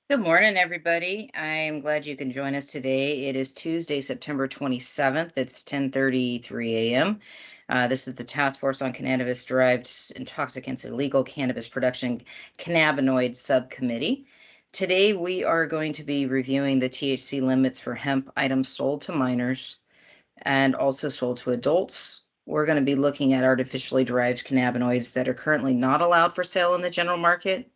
Good morning, everybody. I'm glad you can join us today. It is Tuesday, September 27th. It's 10:33 a.m. This is the Task Force on Cannabis-Derived Intoxicants, Illegal Cannabis Production, Cannabinoid Subcommittee. Today, we are going to be reviewing the THC limits for hemp items sold to minors and also sold to adults. We're going to be looking at artificially derived cannabinoids that are currently not allowed for sale in the general market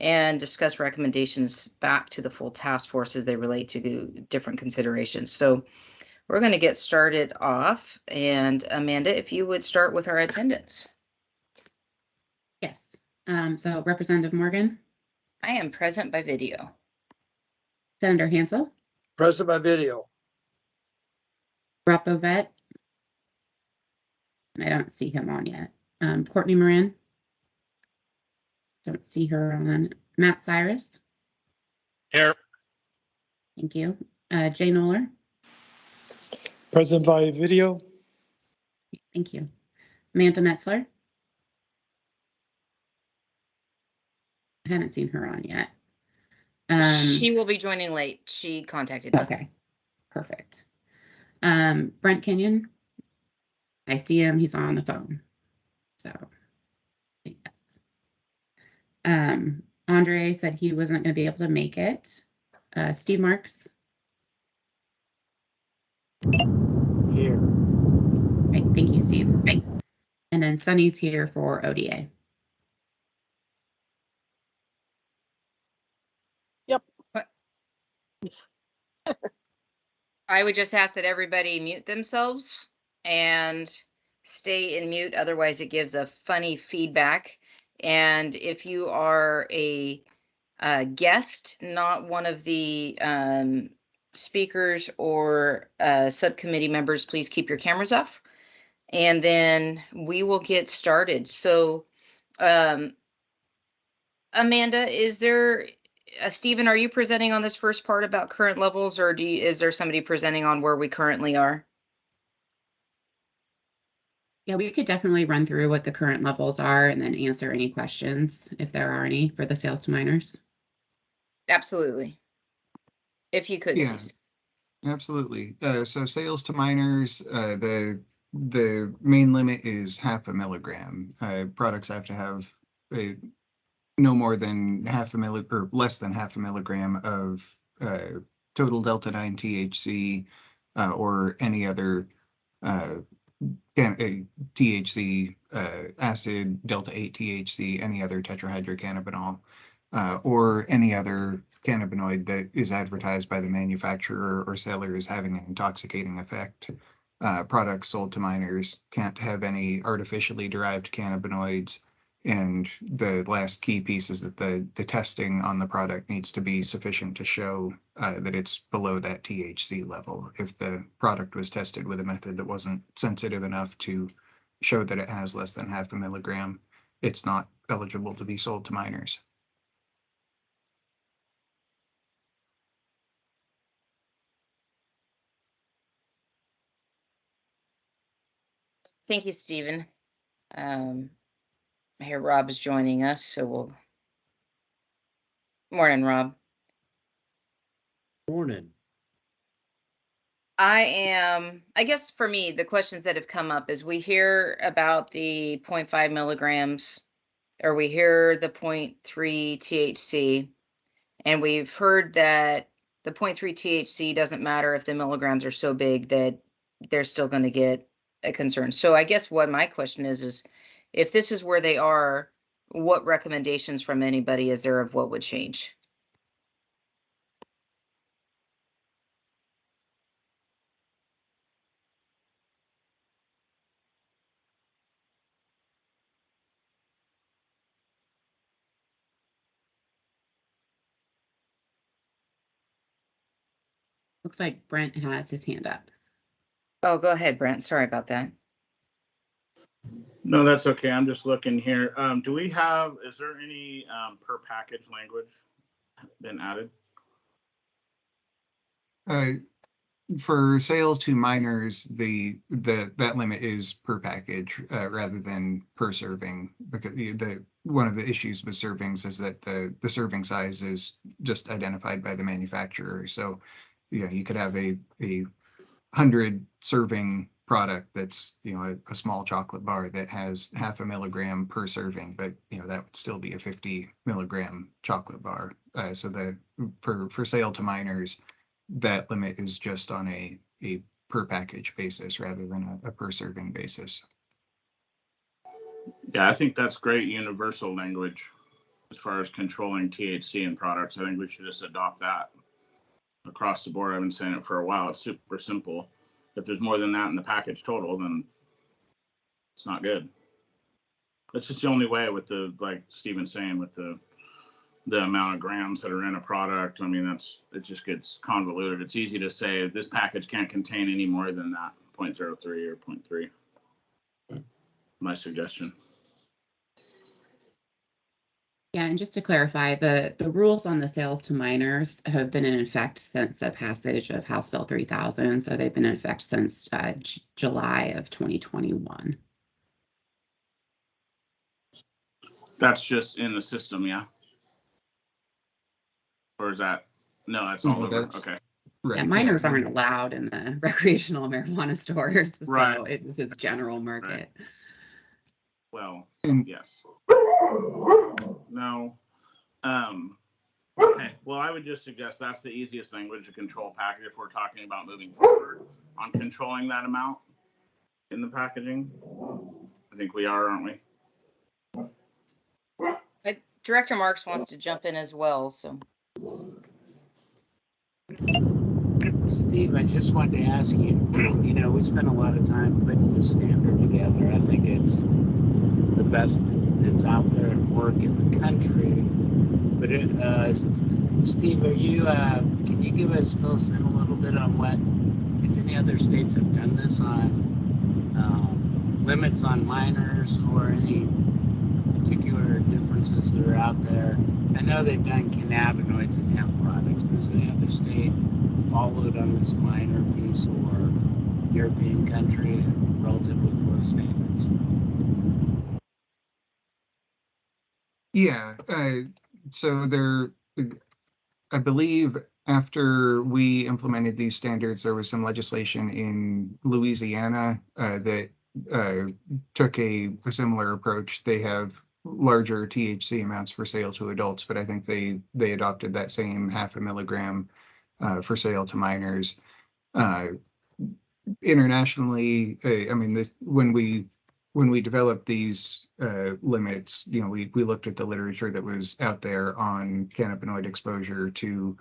and discuss recommendations back to the full task force as they relate to different considerations. So we're going to get started off. And Amanda, if you would start with our attendance. Yes. So Representative Morgan, I am present by video. Senator Hansel, Present by video. Rep Ovett. I don't see him on yet. Courtney Moran. Don't see her on. Matt Cyrus. Here. Thank you. Jay Noller. Present via video. Thank you. Amanda Metzler. I haven't seen her on yet. She will be joining late. She contacted me. Okay, perfect. Brent Kenyon. I see him. He's on the phone. So, Andre said he wasn't going to be able to make it. Steve Marks. Here. Right, thank you, Steve. Right. And then Sunny's here for ODA. Yep. I would just ask that everybody mute themselves and stay in mute. Otherwise, it gives a funny feedback. And if you are a guest, not one of the speakers or subcommittee members, please keep your cameras off. And then we will get started. So, Amanda, is there, Stephen, are you presenting on this first part about current levels, or is there somebody presenting on where we currently are? Yeah, we could definitely run through what the current levels are and then answer any questions if there are any for the sales to minors. Absolutely. If you could, Yeah, please. absolutely. So sales to minors, the main limit is 0.5 milligram. Products have to have no more than 0.5 milligram or less than 0.5 milligram of total delta 9 THC or any other THC acid, delta 8 THC, any other tetrahydrocannabinol, or any other cannabinoid that is advertised by the manufacturer or seller as having an intoxicating effect. Products sold to minors can't have any artificially derived cannabinoids. And the last key piece is that the testing on the product needs to be sufficient to show that it's below that THC level. If the product was tested with a method that wasn't sensitive enough to show that it has less than 0.5 milligram, it's not eligible to be sold to minors. Thank you, Stephen. I hear Rob's joining us, so we'll. Morning, Rob. Morning. I guess for me, the questions that have come up is we hear about the 0.5 milligrams, or we hear the 0.3 THC, and we've heard that the 0.3 THC doesn't matter if the milligrams are so big that they're still going to get a concern. So I guess what my question is if this is where they are, what recommendations from anybody is there of what would change? Looks like Brent has his hand up. Oh, go ahead, Brent. Sorry about that. No, that's okay. I'm just looking here. Is there any per package language been added? For sale to minors, that limit is per package rather than per serving, because one of the issues with servings is that the serving size is just identified by the manufacturer. So, you could have a 100 serving product that's a small chocolate bar that has 0.5 milligram per serving, but that would still be a 50 milligram chocolate bar. So for sale to minors, that limit is just on a per package basis rather than a per serving basis. Yeah, I think that's great universal language as far as controlling THC in products. I think we should just adopt that across the board. I've been saying it for a while. It's super simple. If there's more than that in the package total, then it's not good. That's just the only way with like Steven's saying, with the amount of grams that are in a product. I mean, it just gets convoluted. It's easy to say this package can't contain any more than that 0.03 or 0.3. My suggestion. Yeah, and just to clarify, the rules on the sales to minors have been in effect since the passage of House Bill 3000. So they've been in effect since July of 2021. That's just in the system, yeah? Or is that, no, that's all over. Okay. Right. Yeah, minors aren't allowed in the recreational marijuana stores. So Right. it's general market. Right. Well, And yes. No. Okay. Well, I would just suggest that's the easiest language to control package if we're talking about moving forward on controlling that amount in the packaging. I think we are, aren't we? Director Marks wants to jump in as well, so. Steve, I just wanted to ask you, we spent a lot of time putting the standard together. I think it's the best that's out there at work in the country. But Steve, can you fill us in a little bit on if any other states have done this on limits on minors or any particular differences that are out there? I know they've done cannabinoids and hemp products, but has any other state followed on this minor piece or European country and relatively close standards? Yeah, so I believe after we implemented these standards, there was some legislation in Louisiana that took a similar approach. They have larger THC amounts for sale to adults, but I think they adopted that same 0.5 milligram for sale to minors. Internationally, I mean, when we developed these limits, we looked at the literature that was out there on cannabinoid exposure to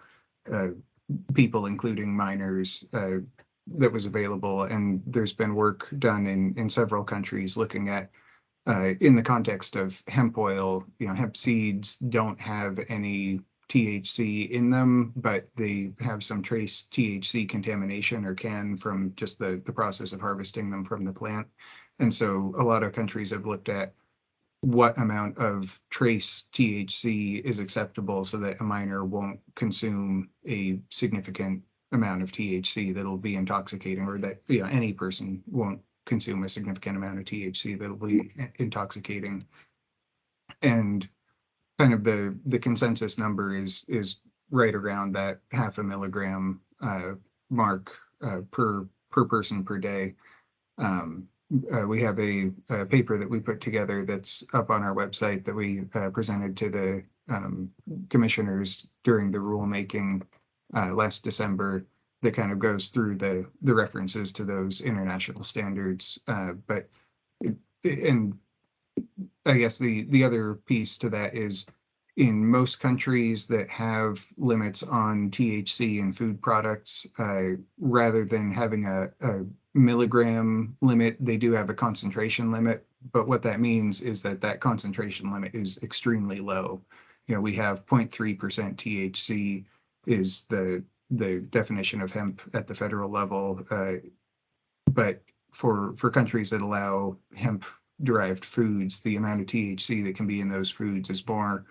people, including minors, that was available. And there's been work done in several countries looking at, in the context of hemp oil, hemp seeds don't have any THC in them, but they have some trace THC contamination, or can, from just the process of harvesting them from the plant. And so a lot of countries have looked at what amount of trace THC is acceptable so that a minor won't consume a significant amount of THC that'll be intoxicating, or that any person won't consume a significant amount of THC that'll be intoxicating. And kind of the consensus number is right around that 0.5 milligram mark per person per day. We have a paper that we put together that's up on our website that we presented to the commissioners during the rulemaking last December, that kind of goes through the references to those international standards. And I guess the other piece to that is, in most countries that have limits on THC in food products, rather than having a milligram limit, they do have a concentration limit. But what that means is that concentration limit is extremely low. We have 0.3% THC is the definition of hemp at the federal level. But for countries that allow hemp-derived foods, the amount of THC that can be in those foods is more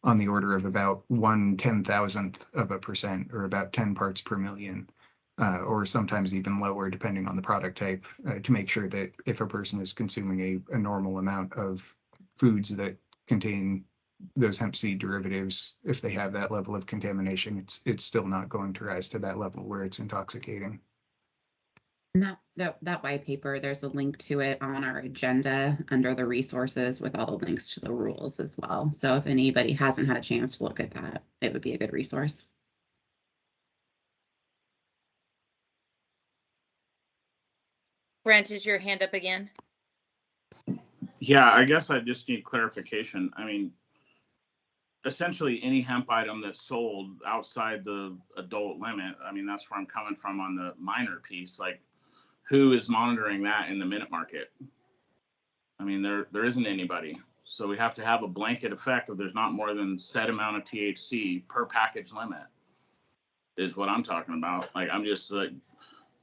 on the order of about 1/10,000th of a percent, or about 10 parts per million. or sometimes even lower, depending on the product type, to make sure that if a person is consuming a normal amount of foods that contain those hemp seed derivatives, if they have that level of contamination, it's still not going to rise to that level where it's intoxicating. And that white paper, there's a link to it on our agenda under the resources with all the links to the rules as well. So if anybody hasn't had a chance to look at that, it would be a good resource. Brent, is your hand up again? Yeah, I guess I just need clarification. I mean, essentially any hemp item that's sold outside the adult limit, I mean, that's where I'm coming from on the minor piece. Like, who is monitoring that in the minute market? I mean, there isn't anybody. So we have to have a blanket effect of there's not more than set amount of THC per package limit is what I'm talking about. Like, I'm just like,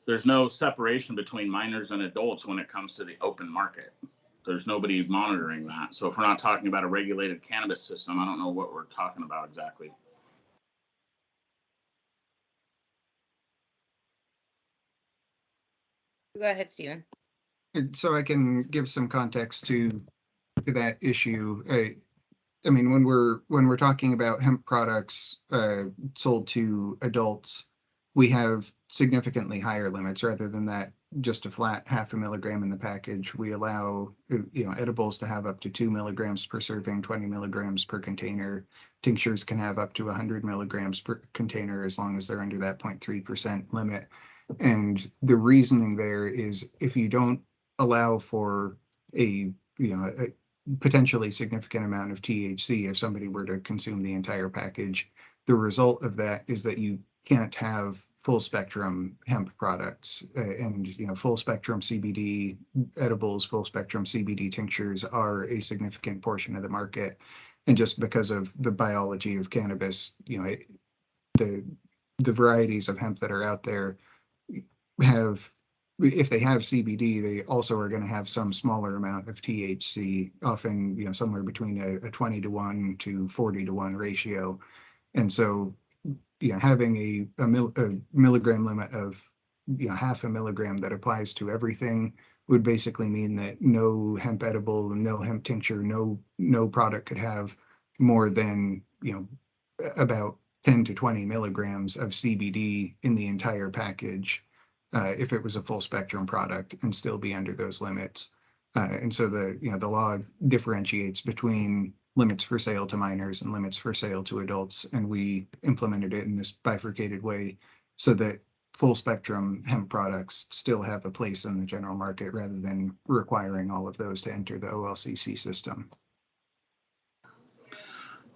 there's no separation between minors and adults when it comes to the open market. There's nobody monitoring that. So if we're not talking about a regulated cannabis system, I don't know what we're talking about exactly. Go ahead, Stephen. So I can give some context to that issue. I mean, when we're talking about hemp products sold to adults, we have significantly higher limits rather than that just a flat 0.5 milligram in the package. We allow edibles to have up to 2 milligrams per serving, 20 milligrams per container. Tinctures can have up to 100 milligrams per container as long as they're under that 0.3% limit. And the reasoning there is if you don't allow for a potentially significant amount of THC, if somebody were to consume the entire package, the result of that is that you can't have full spectrum hemp products, and full spectrum CBD edibles, full spectrum CBD tinctures are a significant portion of the market. And just because of the biology of cannabis, the varieties of hemp that are out there have, if they have CBD, they also are going to have some smaller amount of THC, often somewhere between a 20-to-1 to 40-to-1 ratio. And so having a milligram limit of 0.5 milligram that applies to everything would basically mean that no hemp edible, no hemp tincture, no product could have more than about 10 to 20 milligrams of CBD in the entire package if it was a full spectrum product, and still be under those limits. And so the law differentiates between limits for sale to minors and limits for sale to adults, and we implemented it in this bifurcated way so that full spectrum hemp products still have a place in the general market rather than requiring all of those to enter the OLCC system.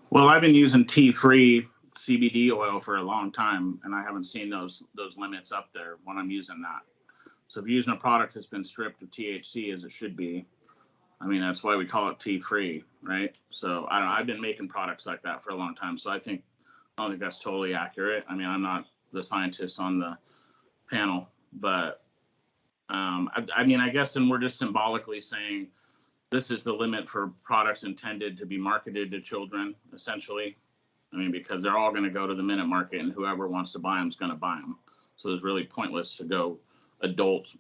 Well, I've been using tea-free CBD oil for a long time, and I haven't seen those limits up there when I'm using that. So if you're using a product that's been stripped of THC as it should be, I mean, that's why we call it tea-free, right? So I don't know, I've been making products like that for a long time. So I don't think that's totally accurate. I mean, I'm not the scientist on the panel, but I mean, I guess, and we're just symbolically saying this is the limit for products intended to be marketed to children, essentially. I mean, because they're all going to go to the minute market, and whoever wants to buy them is going to buy them. So it's really pointless to go adult,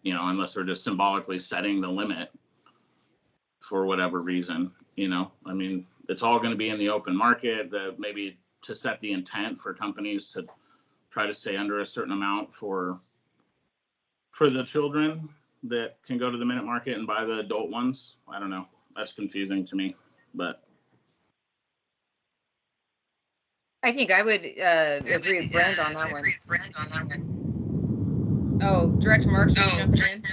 unless they're just symbolically setting the limit for whatever reason. I mean, it's all going to be in the open market, maybe to set the intent for companies to try to stay under a certain amount for the children that can go to the minute market and buy the adult ones. I don't know. That's confusing to me, but I think I would agree with Brent on that one. Oh, Director Marks, are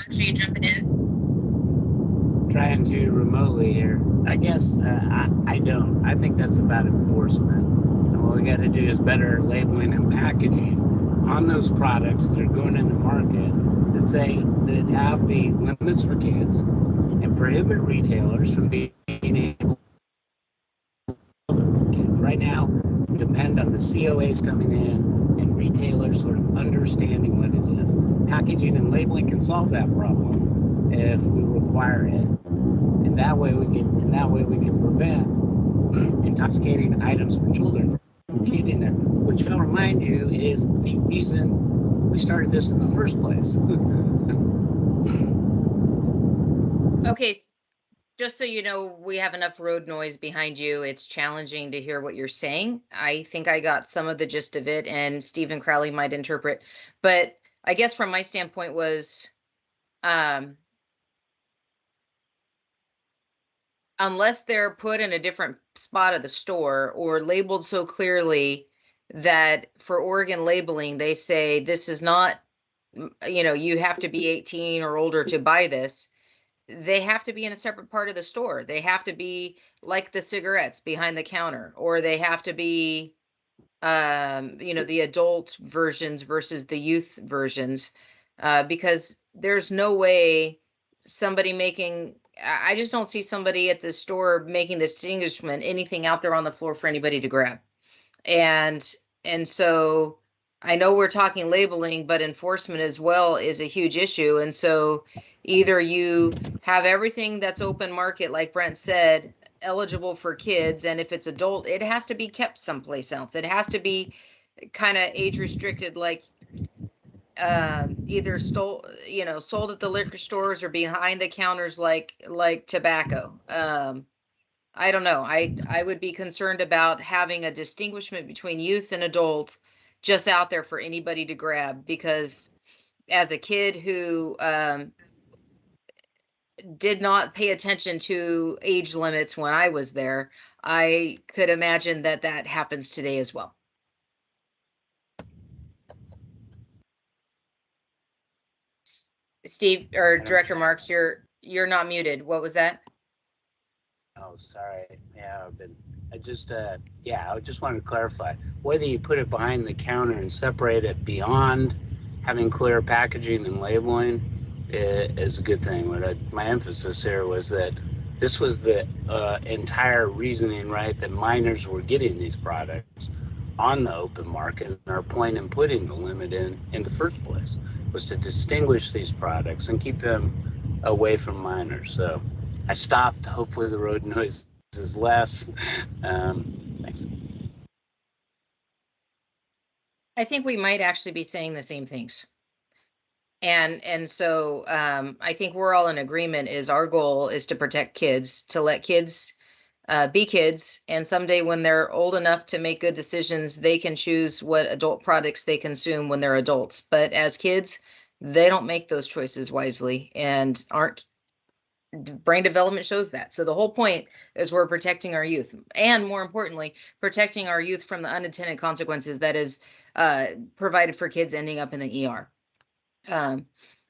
you jumping in? Trying to remotely here. I guess I don't. I think that's about enforcement. And what we got to do is better labeling and packaging on those products that are going in the market that have the limits for kids and prohibit retailers from being able to for kids. Right now, we depend on the COAs coming in and retailers sort of understanding what it is. Packaging and labeling can solve that problem if we require it. And that way we can prevent intoxicating items for children from getting there, which I'll remind you is the reason we started this in the first place. Okay, just so you know, we have enough road noise behind you. It's challenging to hear what you're saying. I think I got some of the gist of it, and Stephen Crowley might interpret. But I guess from my standpoint was, unless they're put in a different spot of the store or labeled so clearly that for Oregon labeling, they say this is not, you have to be 18 or older to buy this. They have to be in a separate part of the store. They have to be like the cigarettes behind the counter, or they have to be, the adult versions versus the youth versions, because there's no way somebody making, I just don't see somebody at the store making this distinguishment, anything out there on the floor for anybody to grab. And so I know we're talking labeling, but enforcement as well is a huge issue. And so either you have everything that's open market, like Brent said, eligible for kids, and if it's adult, it has to be kept someplace else. It has to be kind of age restricted, like either sold at the liquor stores or behind the counters, like tobacco. I don't know. I would be concerned about having a distinguishment between youth and adult just out there for anybody to grab, because as a kid who did not pay attention to age limits when I was there, I could imagine that that happens today as well. Steve or Director Marks, you're not muted. What was that? Oh, sorry. Yeah, I just wanted to clarify whether you put it behind the counter and separate it beyond having clear packaging and labeling is a good thing. My emphasis here was that this was the entire reasoning, right, that minors were getting these products on the open market. And our point in putting the limit in the first place was to distinguish these products and keep them away from minors. So I stopped. Hopefully the road noise is less. Thanks. I think we might actually be saying the same things. And so I think we're all in agreement is our goal is to protect kids, to let kids be kids. And someday when they're old enough to make good decisions, they can choose what adult products they consume when they're adults. But as kids, they don't make those choices wisely and aren't. Brain development shows that. So the whole point is we're protecting our youth, and more importantly, protecting our youth from the unintended consequences that is provided for kids ending up in the ER.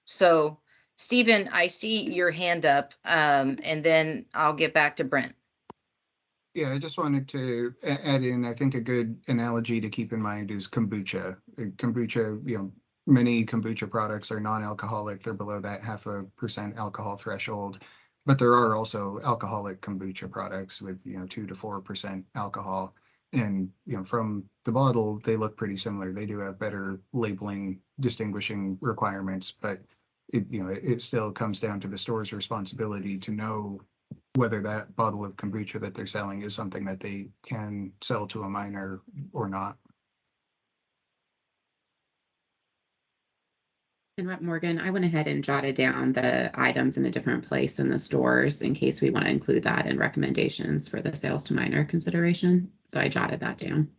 So Stephen, I see your hand up, and then I'll get back to Brent. Yeah, I just wanted to add in, I think a good analogy to keep in mind is kombucha. Kombucha, many kombucha products are non-alcoholic. They're below that 0.5% alcohol threshold, but there are also alcoholic kombucha products with, 2 to 4% alcohol. And, from the bottle, they look pretty similar. They do have better labeling, distinguishing requirements, but it still comes down to the store's responsibility to know whether that bottle of kombucha that they're selling is something that they can sell to a minor or not. And Rep. Morgan, I went ahead and jotted down the items in a different place in the stores in case we want to include that in recommendations for the sales to minor consideration. So I jotted that down.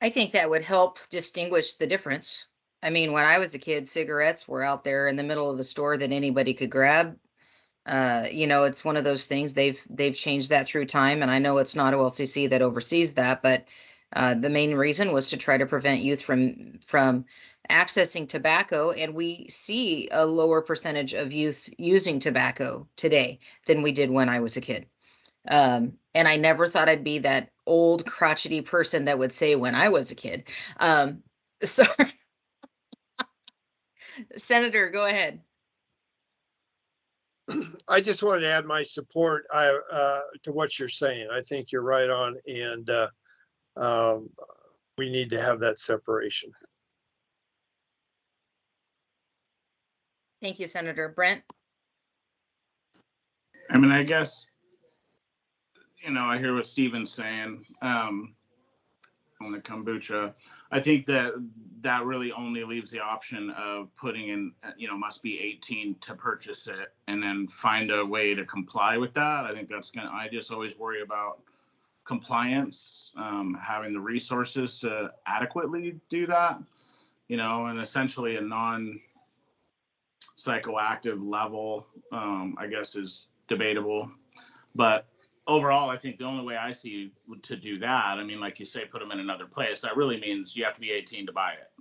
I think that would help distinguish the difference. I mean, when I was a kid, cigarettes were out there in the middle of the store that anybody could grab. It's one of those things. They've changed that through time, and I know it's not OLCC that oversees that, but the main reason was to try to prevent youth from accessing tobacco, and we see a lower percentage of youth using tobacco today than we did when I was a kid. And I never thought I'd be that old crotchety person that would say when I was a kid. So Senator, go ahead. I just wanted to add my support to what you're saying. I think you're right on, and we need to have that separation. Thank you, Senator. Brent? I mean, I guess, I hear what Stephen's saying. on the kombucha. I think that really only leaves the option of putting in, must be 18 to purchase it, and then find a way to comply with that. I think I just always worry about compliance, having the resources to adequately do that, and essentially a non-psychoactive level, I guess, is debatable. But overall, I think the only way I see to do that, I mean, like you say, put them in another place, that really means you have to be 18 to buy it.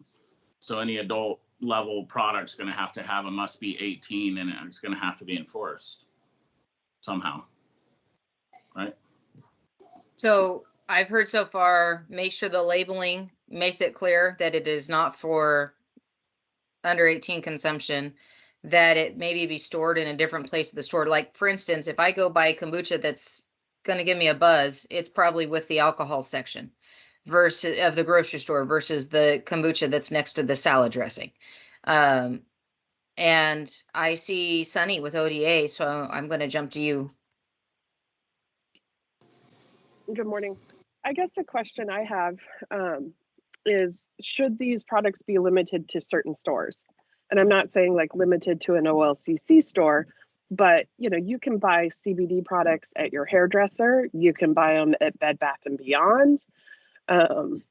So any adult level product's going to have a must be 18, and it's going to have to be enforced somehow. Right? So I've heard so far, make sure the labeling makes it clear that it is not for under 18 consumption, that it maybe be stored in a different place of the store. Like, for instance, if I go buy kombucha that's going to give me a buzz, it's probably with the alcohol section versus of the grocery store versus the kombucha that's next to the salad dressing. And I see Sunny with ODA, so I'm going to jump to you. Good morning. I guess the question I have is, should these products be limited to certain stores? And I'm not saying like limited to an OLCC store, but you can buy CBD products at your hairdresser. You can buy them at Bed Bath & Beyond. And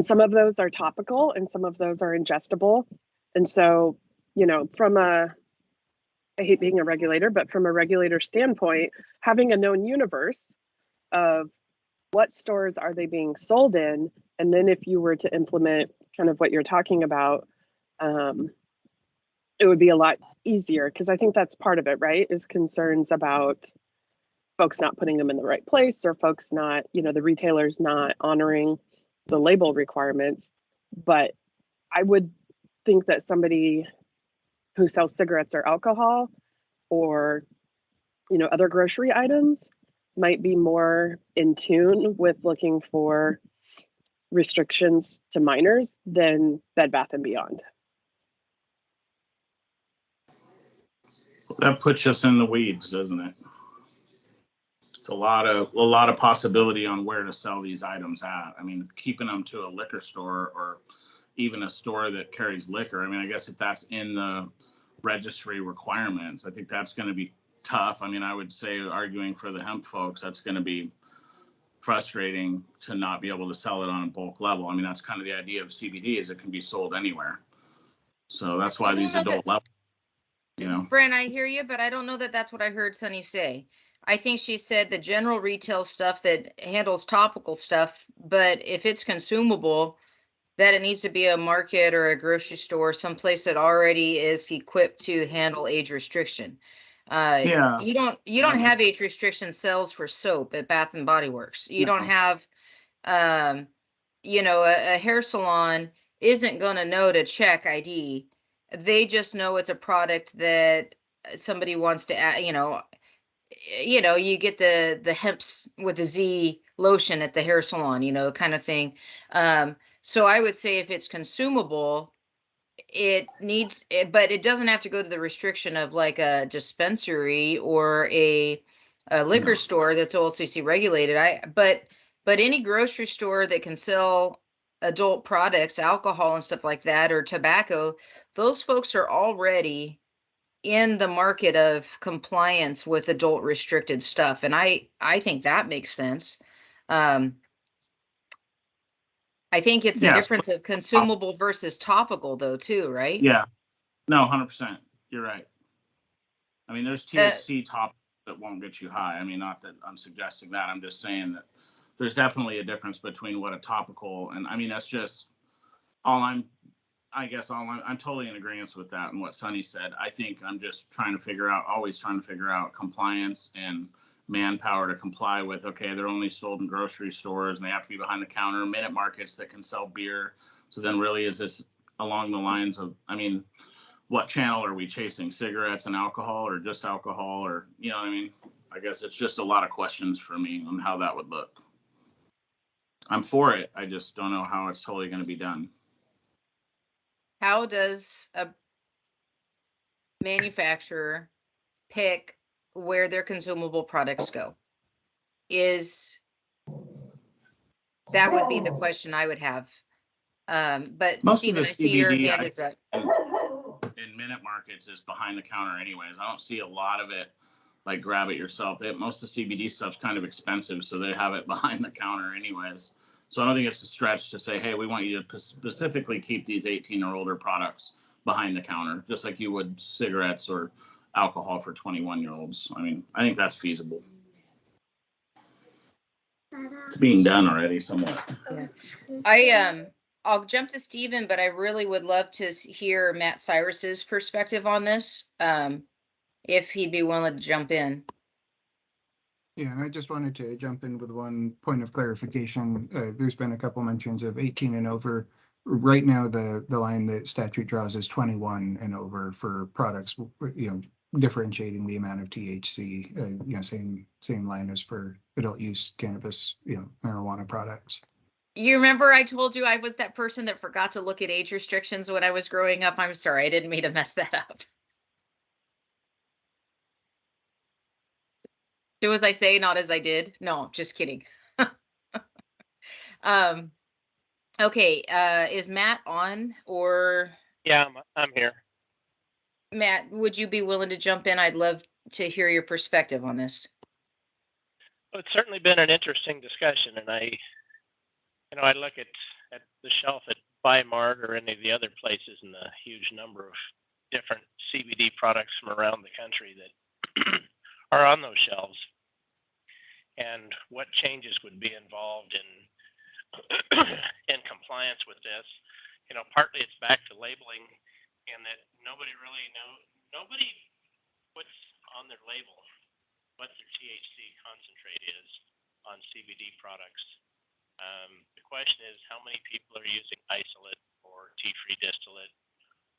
some of those are topical and some of those are ingestible. And so, I hate being a regulator, but from a regulator standpoint, having a known universe of what stores are they being sold in, and then if you were to implement kind of what you're talking about, it would be a lot easier, because I think that's part of it, right, is concerns about folks not putting them in the right place, or folks not, the retailers not honoring the label requirements. But I would think that somebody who sells cigarettes or alcohol or other grocery items might be more in tune with looking for restrictions to minors than Bed Bath & Beyond. That puts us in the weeds, doesn't it? It's a lot of possibility on where to sell these items at. I mean, keeping them to a liquor store or even a store that carries liquor. I mean, I guess if that's in the registry requirements, I think that's going to be tough. I mean, I would say, arguing for the hemp folks, that's going to be frustrating to not be able to sell it on a bulk level. I mean, that's kind of the idea of CBD, is it can be sold anywhere. So that's why these adult levels, Brent, I hear you, but I don't know that that's what I heard Sunny say. I think she said the general retail stuff that handles topical stuff, but if it's consumable, that it needs to be a market or a grocery store, someplace that already is equipped to handle age restriction. You don't have age restriction cells for soap at Bath and Body Works. You don't have, a hair salon isn't going to know to check ID. They just know it's a product that somebody wants to add, you get the Hemp's with a Z lotion at the hair salon, kind of thing. So I would say if it's consumable, it needs, but it doesn't have to go to the restriction of like a dispensary or a liquor store that's OLCC regulated. But any grocery store that can sell adult products, alcohol and stuff like that, or tobacco, those folks are already in the market of compliance with adult restricted stuff. And I think that makes sense. I think it's the difference of consumable versus topical though, too, right? Yeah, no, 100%. You're right. I mean, there's THC top that won't get you high. I mean, not that I'm suggesting that. I'm just saying that there's definitely a difference between what a topical, and I mean, that's just I'm totally in agreement with that and what Sunny said. I think I'm just always trying to figure out compliance and manpower to comply with, okay, they're only sold in grocery stores and they have to be behind the counter, minute markets that can sell beer. So then really, is this along the lines of, I mean, what channel are we chasing? Cigarettes and alcohol, or just alcohol, or, what I mean? I guess it's just a lot of questions for me on how that would look. I'm for it. I just don't know how it's totally going to be done. How does a manufacturer pick where their consumable products go? Is that would be the question I would have. But Most Stephen, of I the see your CBD hand is up. in minute markets is behind the counter anyways. I don't see a lot of it like grab it yourself. Most of the CBD stuff's kind of expensive, so they have it behind the counter anyways. So I don't think it's a stretch to say, hey, we want you to specifically keep these 18 or older products behind the counter, just like you would cigarettes or alcohol for 21-year-olds. I mean, I think that's feasible. It's being done already somewhat. Yeah. I'll jump to Stephen, but I really would love to hear Matt Cyrus's perspective on this. If he'd be willing to jump in. Yeah, and I just wanted to jump in with one point of clarification. There's been a couple mentions of 18 and over. Right now, the line that statute draws is 21 and over for products, differentiating the amount of THC, same line as for adult use cannabis, marijuana products. You remember I told you I was that person that forgot to look at age restrictions when I was growing up? I'm sorry, I didn't mean to mess that up. Do as I say, not as I did. No, just kidding. Okay, is Matt on or? Yeah, I'm here. Matt, would you be willing to jump in? I'd love to hear your perspective on this. Well, it's certainly been an interesting discussion, and I look at the shelf at Bi-Mart or any of the other places and the huge number of different CBD products from around the country that are on those shelves, and what changes would be involved in compliance with this. Partly it's back to labeling, and that nobody puts on their label what their THC concentrate is on CBD products. The question is, how many people are using isolate or tea-free distillate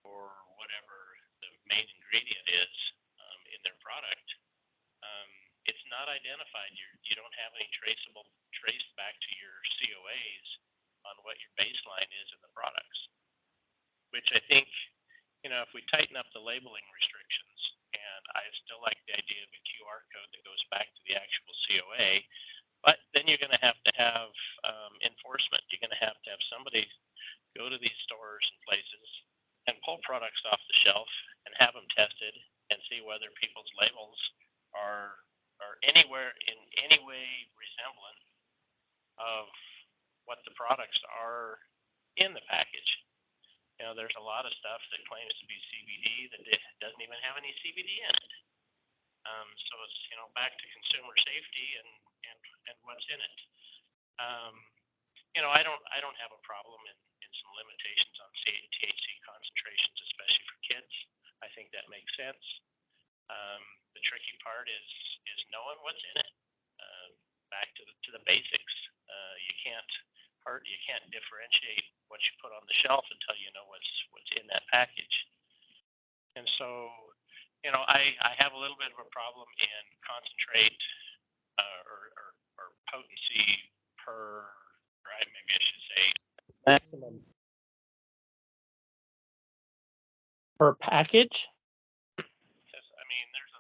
or whatever the main ingredient is in their product? It's not identified. You don't have any traced back to your COAs on what your baseline is in the products, which I think, if we tighten up the labeling restrictions, and I still like the idea of a QR code that goes back to the actual COA, but then you're going to have enforcement. You're going to have somebody go to these stores and places and pull products off the shelf and have them tested and see whether people's labels are anywhere in any way resemblant of what the products are in the package. There's a lot of stuff that claims to be CBD that doesn't even have any CBD in it. So it's back to consumer safety and what's in it. I don't have a problem in some limitations on THC concentrations, especially for kids. I think that makes sense. The tricky part is knowing what's in it. Back to the basics. You can't differentiate what you put on the shelf until you know what's in that package. And so, I have a little bit of a problem in concentrate or potency per, right? Maybe I should say maximum per package. Because there's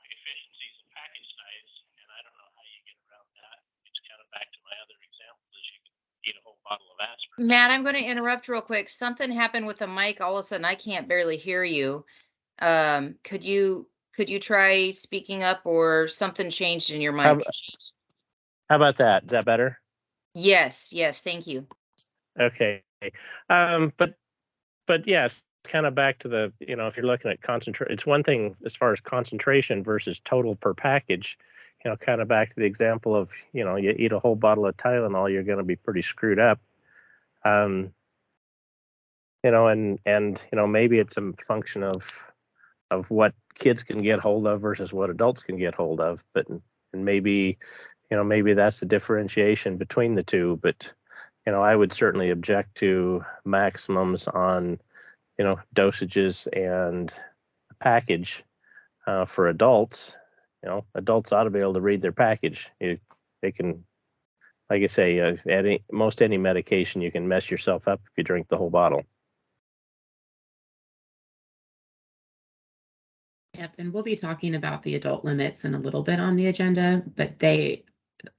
efficiencies in package size, and I don't know how you get around that. It's kind of back to my other example, is you can eat a whole bottle of aspirin. Matt, I'm going to interrupt real quick. Something happened with the mic. All of a sudden, I can't barely hear you. Could you try speaking up, or something changed in your mic? How about that? Is that better? Yes, thank you. Okay. But yes, kind of back to the, if you're looking at concentrate, it's one thing as far as concentration versus total per package, kind of back to the example of, you eat a whole bottle of Tylenol, you're going to be pretty screwed up. And maybe it's a function of what kids can get hold of versus what adults can get hold of, and maybe that's the differentiation between the two. But I would certainly object to maximums on dosages and package for adults. Adults ought to be able to read their package. They can, like I say, any medication, you can mess yourself up if you drink the whole bottle. Yep, and we'll be talking about the adult limits in a little bit on the agenda, but they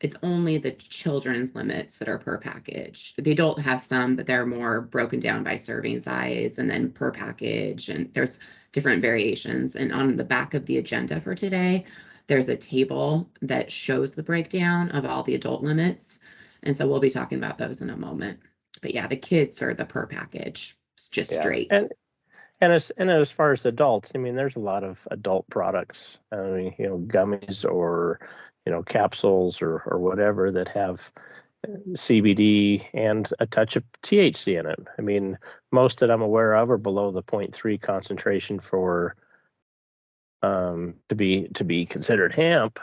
it's only the children's limits that are per package. The adult have some, but they're more broken down by serving size and then per package. And there's different variations. And on the back of the agenda for today, there's a table that shows the breakdown of all the adult limits. And so we'll be talking about those in a moment. But yeah, the kids are the per package. It's just straight. And as far as adults, I mean, there's a lot of adult products. I mean, gummies or capsules or whatever that have CBD and a touch of THC in it. I mean, most that I'm aware of are below the 0.3 concentration for to be considered hemp,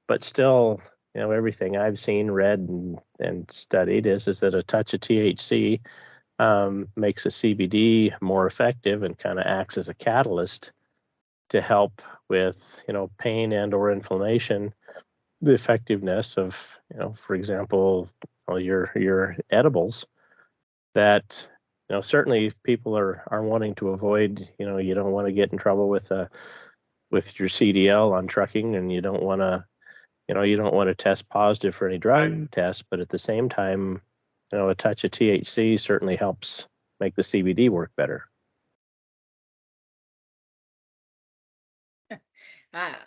but still, everything I've seen, read, and studied is that a touch of THC makes a CBD more effective and kind of acts as a catalyst to help with, pain and or inflammation. The effectiveness of, for example, your edibles that, certainly people are wanting to avoid, you don't want to get in trouble with your CDL on trucking, and you don't want to test positive for any drug tests, but at the same time, a touch of THC certainly helps make the CBD work better.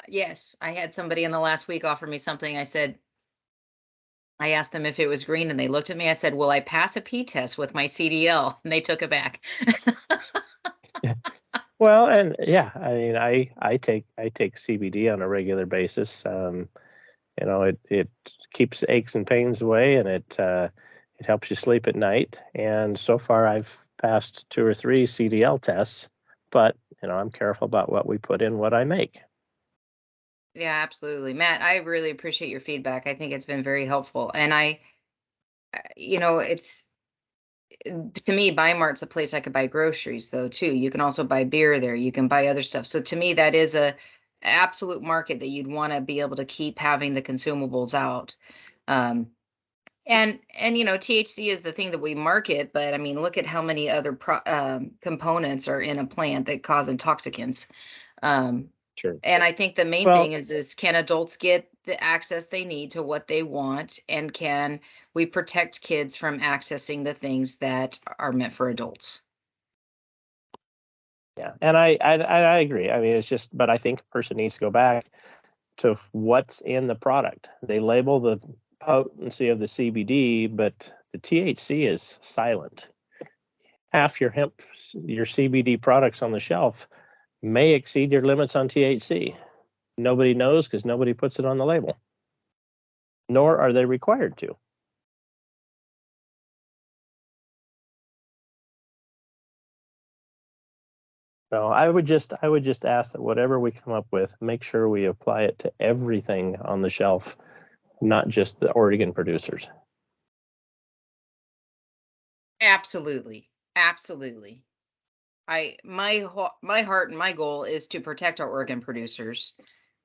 Yes, I had somebody in the last week offer me something. I asked them if it was green, and they looked at me. I said, "Will I pass a P test with my CDL?" And they took it back. Well, and yeah, I mean, I take CBD on a regular basis. It keeps aches and pains away, and it helps you sleep at night. And so far, I've passed 2 or 3 CDL tests, but I'm careful about what we put in, what I make. Yeah, absolutely. Matt, I really appreciate your feedback. I think it's been very helpful. And it's to me, Buy Mart's a place I could buy groceries though too. You can also buy beer there. You can buy other stuff. So to me, that is a absolute market that you'd want to be able to keep having the consumables out. And THC is the thing that we market, but I mean, look at how many other components are in a plant that cause intoxicants. Sure. And I think the main thing is can adults get the access they need to what they want, and can we protect kids from accessing the things that are meant for adults? Yeah, and I agree. I mean, it's just, but I think a person needs to go back to what's in the product. They label the potency of the CBD, but the THC is silent. Half your CBD products on the shelf may exceed your limits on THC. Nobody knows because nobody puts it on the label, nor are they required to. So I would just ask that whatever we come up with, make sure we apply it to everything on the shelf, not just the Oregon producers. Absolutely. Absolutely. My heart and my goal is to protect our Oregon producers,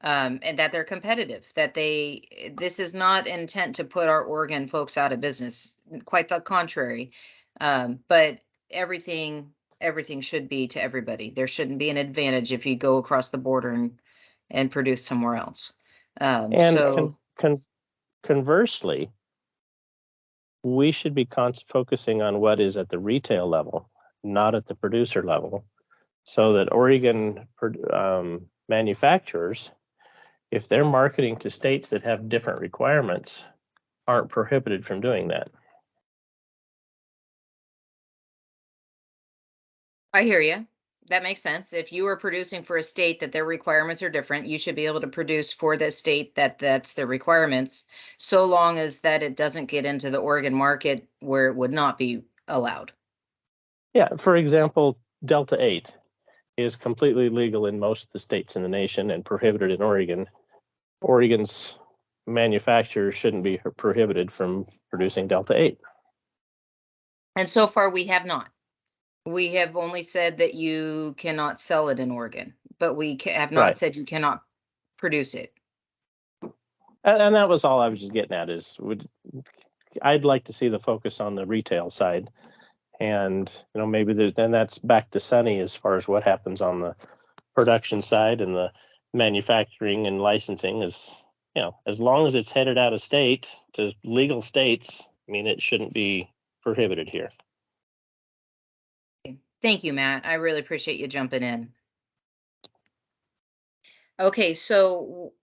and that they're competitive, that this is not intent to put our Oregon folks out of business, quite the contrary. But everything should be to everybody. There shouldn't be an advantage if you go across the border and produce somewhere else. Conversely, we should be focusing on what is at the retail level, not at the producer level, so that Oregon manufacturers, if they're marketing to states that have different requirements, aren't prohibited from doing that. I hear you. That makes sense. If you are producing for a state that their requirements are different, you should be able to produce for the state that's their requirements, so long as that it doesn't get into the Oregon market where it would not be allowed. Yeah, for example, Delta 8 is completely legal in most of the states in the nation and prohibited in Oregon. Oregon's manufacturers shouldn't be prohibited from producing Delta 8. And so far, we have not. We have only said that you cannot sell it in Oregon, but we have not said you cannot produce it. And that was all I was just getting at I'd like to see the focus on the retail side. And, maybe then that's back to Sunny as far as what happens on the production side, and the manufacturing and licensing is as long as it's headed out of state to legal states, I mean, it shouldn't be prohibited here. Thank you, Matt. I really appreciate you jumping in. Okay, so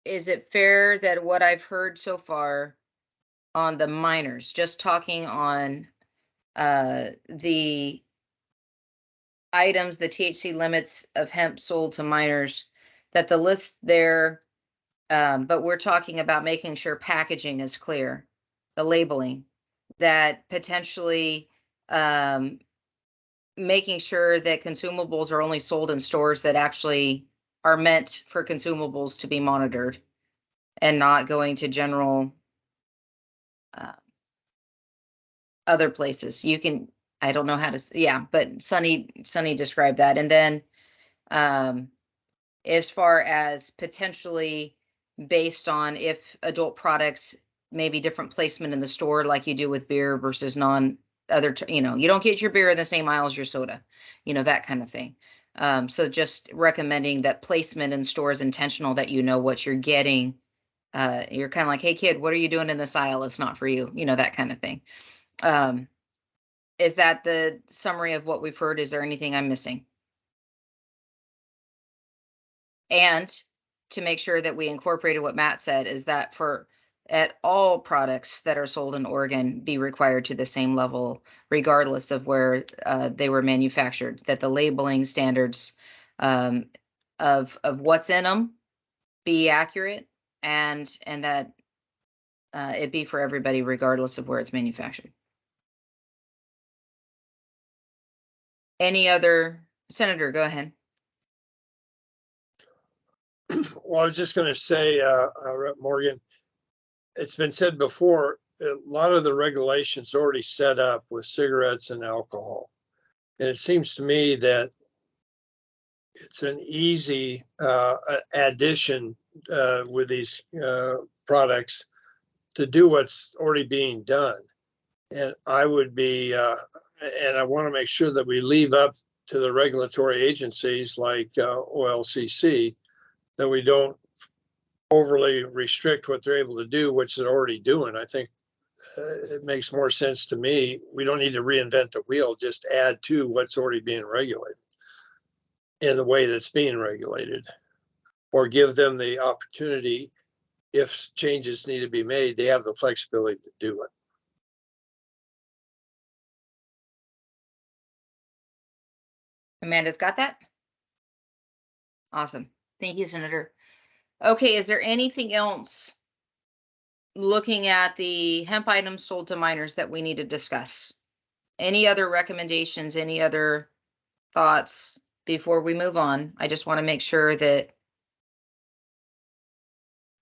is it fair that what I've heard so far on the minors, just talking on the items, the THC limits of hemp sold to minors, that the list there, but we're talking about making sure packaging is clear, the labeling, that potentially making sure that consumables are only sold in stores that actually are meant for consumables to be monitored and not going to general other places. You can, I don't know how to, yeah, but Sunny described that. And then as far as potentially based on if adult products, maybe different placement in the store, like you do with beer versus other, you don't get your beer in the same aisle as your soda, that kind of thing. So just recommending that placement in stores intentional, that what you're getting. You're kind of like, hey kid, what are you doing in this aisle? It's not for you, that kind of thing. Is that the summary of what we've heard? Is there anything I'm missing? And to make sure that we incorporated what Matt said, is that at all products that are sold in Oregon be required to the same level, regardless of where they were manufactured, that the labeling standards of what's in them be accurate, and that it be for everybody, regardless of where it's manufactured. Any other senator, go ahead. Well, I was just going to say, Rep. Morgan, it's been said before, a lot of the regulations already set up with cigarettes and alcohol. And it seems to me that it's an easy addition with these products to do what's already being done. And I would be, and I want to make sure that we leave up to the regulatory agencies like OLCC, that we don't overly restrict what they're able to do, which they're already doing. I think it makes more sense to me. We don't need to reinvent the wheel, just add to what's already being regulated in the way that's being regulated, or give them the opportunity, if changes need to be made, they have the flexibility to do it. Amanda's got that? Awesome. Thank you, Senator. Okay, is there anything else looking at the hemp items sold to minors that we need to discuss? Any other recommendations, any other thoughts before we move on? I just want to make sure that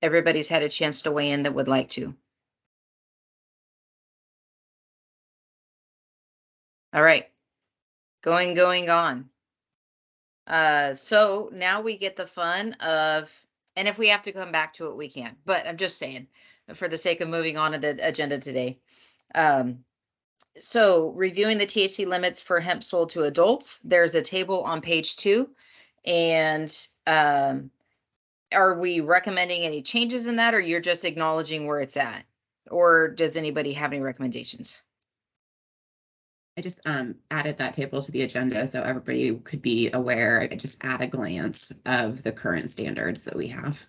everybody's had a chance to weigh in that would like to. All right, going on. So now we get the fun of, and if we have to come back to it, we can, but I'm just saying, for the sake of moving on to the agenda today. So reviewing the THC limits for hemp sold to adults, there's a table on page 2. And are we recommending any changes in that, or you're just acknowledging where it's at? Or does anybody have any recommendations? I just added that table to the agenda so everybody could be aware, just at a glance, of the current standards that we have.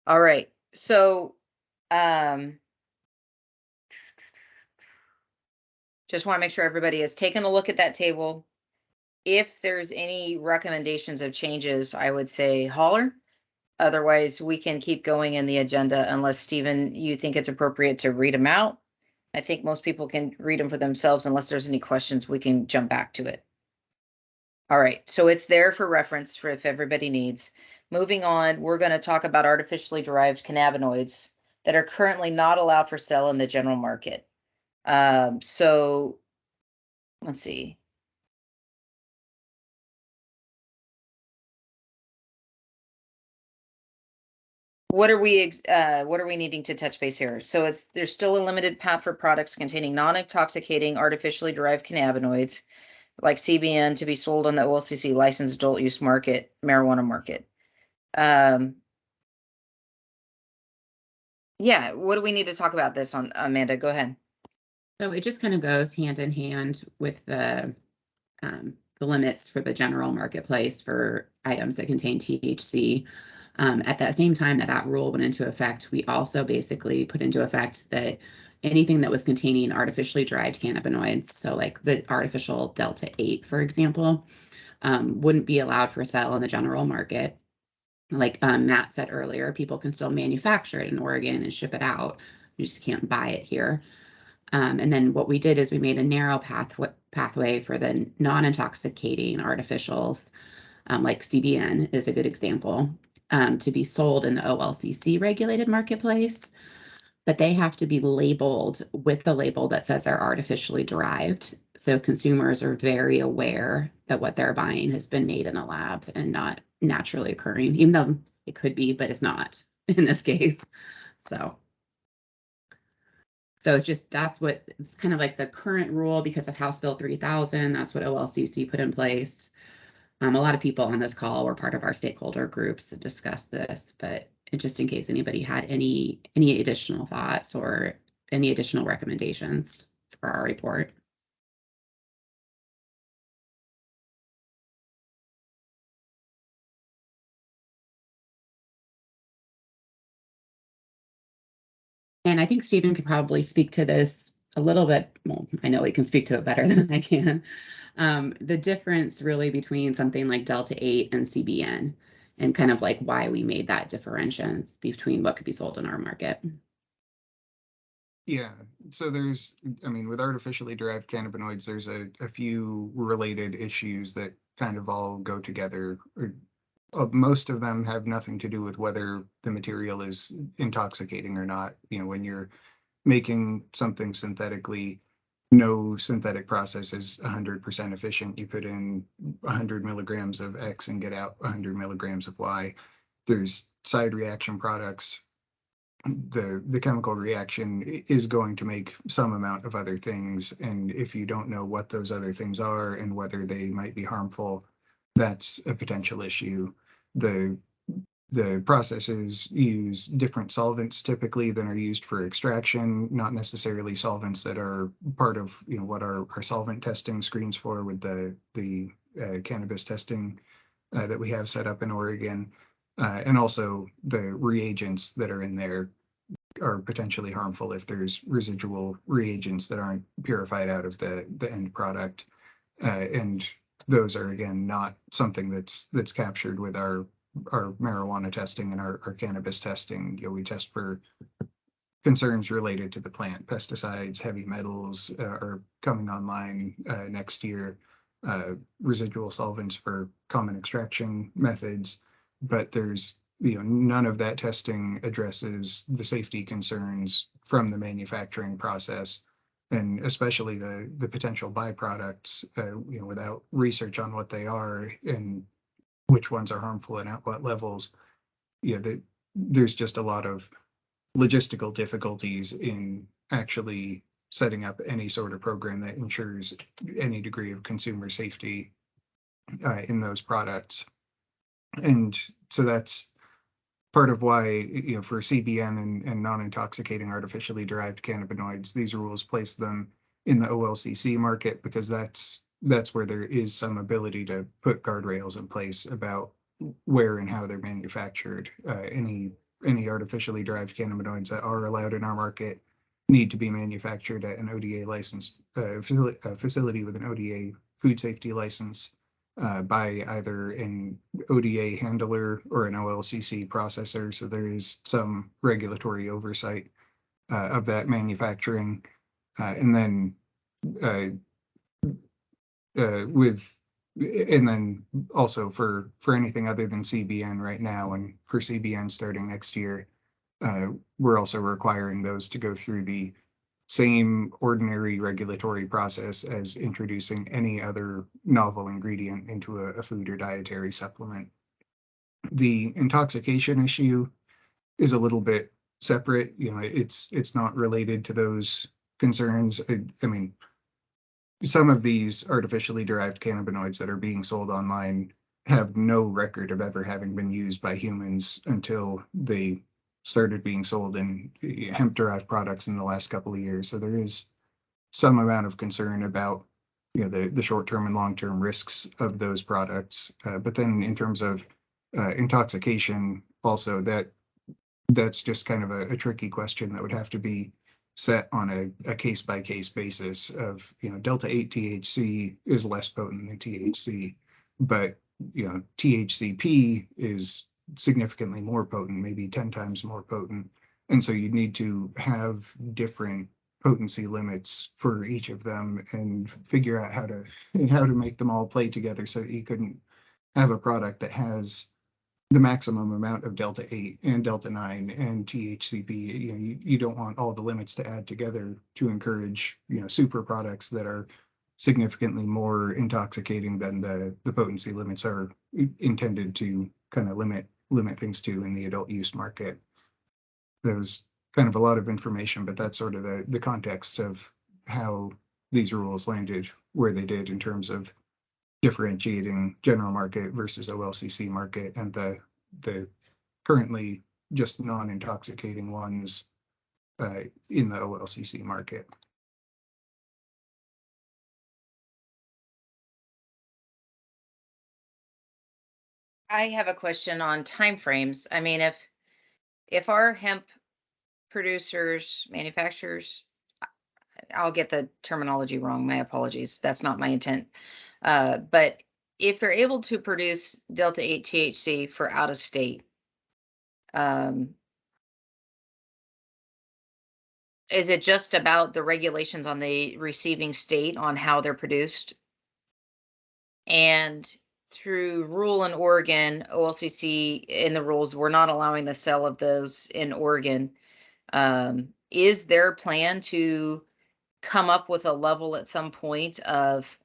All right, so just want to make sure everybody has taken a look at that table. If there's any recommendations of changes, I would say holler. Otherwise, we can keep going in the agenda unless, Stephen, you think it's appropriate to read them out. I think most people can read them for themselves. Unless there's any questions, we can jump back to it. All right, so it's there for reference for if everybody needs. Moving on, we're going to talk about artificially derived cannabinoids that are currently not allowed for sale in the general market. So let's see. What are we needing to touch base here? So there's still a limited path for products containing non-intoxicating artificially derived cannabinoids. like CBN, to be sold on the OLCC licensed adult use market, marijuana market. Yeah, what do we need to talk about this on, Amanda? Go ahead. So it just kind of goes hand in hand with the limits for the general marketplace for items that contain THC. At that same time that that rule went into effect, we also basically put into effect that anything that was containing artificially derived cannabinoids, so like the artificial Delta 8, for example, wouldn't be allowed for sale in the general market. Like Matt said earlier, people can still manufacture it in Oregon and ship it out. You just can't buy it here. And then what we did is we made a narrow pathway for the non-intoxicating artificials, like CBN is a good example, to be sold in the OLCC regulated marketplace, but they have to be labeled with the label that says they're artificially derived. So consumers are very aware that what they're buying has been made in a lab and not naturally occurring, even though it could be, but it's not in this case. So it's just, that's what, it's kind of like the current rule because of House Bill 3000. That's what OLCC put in place. A lot of people on this call were part of our stakeholder groups to discuss this, but just in case anybody had any additional thoughts or any additional recommendations for our report. And I think Stephen could probably speak to this a little bit. Well, I know he can speak to it better than I can. The difference really between something like Delta 8 and CBN and kind of like why we made that differentiation between what could be sold in our market. Yeah, so there's, I mean, with artificially derived cannabinoids, there's a few related issues that kind of all go together. Most of them have nothing to do with whether the material is intoxicating or not. You know, when you're making something synthetically, no synthetic process is 100% efficient. You put in 100 milligrams of X and get out 100 milligrams of Y. There's side reaction products. The chemical reaction is going to make some amount of other things, and if you don't know what those other things are and whether they might be harmful, that's a potential issue. The processes use different solvents typically than are used for extraction, not necessarily solvents that are part of, you know, what our solvent testing screens for with the cannabis testing that we have set up in Oregon. And also the reagents that are in there are potentially harmful if there's residual reagents that aren't purified out of the end product. And those are, again, not something that's captured with our marijuana testing and our cannabis testing. You know, we test for concerns related to the plant. Pesticides, heavy metals are coming online next year, residual solvents for common extraction methods, but there's, you know, none of that testing addresses the safety concerns from the manufacturing process, and especially the potential byproducts, you know, without research on what they are and which ones are harmful and at what levels. You know, there's just a lot of logistical difficulties in actually setting up any sort of program that ensures any degree of consumer safety in those products. And so that's part of why, you know, for CBN and non-intoxicating artificially derived cannabinoids, these rules place them in the OLCC market because that's where there is some ability to put guardrails in place about where and how they're manufactured. Any artificially derived cannabinoids that are allowed in our market need to be manufactured at an ODA licensed facility with an ODA food safety license by either an ODA handler or an OLCC processor. So there is some regulatory oversight of that manufacturing. And then and then also for anything other than CBN right now, and for CBN starting next year, we're also requiring those to go through the same ordinary regulatory process as introducing any other novel ingredient into a food or dietary supplement. The intoxication issue is a little bit separate. You know, it's not related to those concerns. I mean, some of these artificially derived cannabinoids that are being sold online have no record of ever having been used by humans until they started being sold in hemp derived products in the last couple of years. So there is some amount of concern about the short-term and long-term risks of those products. But then in terms of intoxication, also that's just kind of a tricky question that would have to be set on a case-by-case basis of, delta-8 THC is less potent than THC, but, THCP is significantly more potent, maybe 10 times more potent. And so you'd need to have different potency limits for each of them and figure out how to make them all play together so that you couldn't have a product that has the maximum amount of delta 8 and delta 9 and THCP. You don't want all the limits to add together to encourage, super products that are significantly more intoxicating than the potency limits are intended to kind of limit things to in the adult use market. There's kind of a lot of information, but that's sort of the context of how these rules landed where they did in terms of differentiating general market versus OLCC market and the currently just non-intoxicating ones in the OLCC market. I have a question on timeframes. I mean, if our hemp producers, manufacturers, I'll get the terminology wrong, my apologies. That's not my intent. But if they're able to produce delta 8 THC for out of state, is it just about the regulations on the receiving state on how they're produced? And through rule in Oregon, OLCC in the rules, we're not allowing the sale of those in Oregon. Is their plan to come up with a level at some point of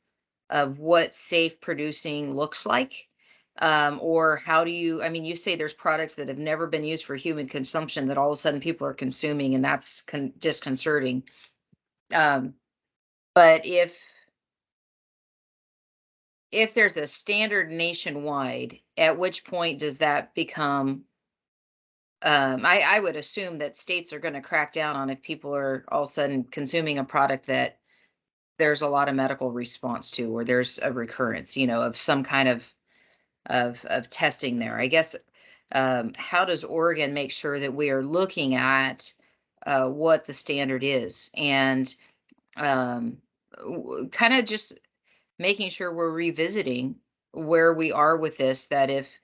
what safe producing looks like? Or how do you, I mean, you say there's products that have never been used for human consumption that all of a sudden people are consuming, and that's disconcerting. But if there's a standard nationwide, at which point does that become, I would assume that states are going to crack down on if people are all of a sudden consuming a product that there's a lot of medical response to, or there's a recurrence, of some kind of testing there. I guess, how does Oregon make sure that we are looking at what the standard is, and kind of just making sure we're revisiting where we are with this, that if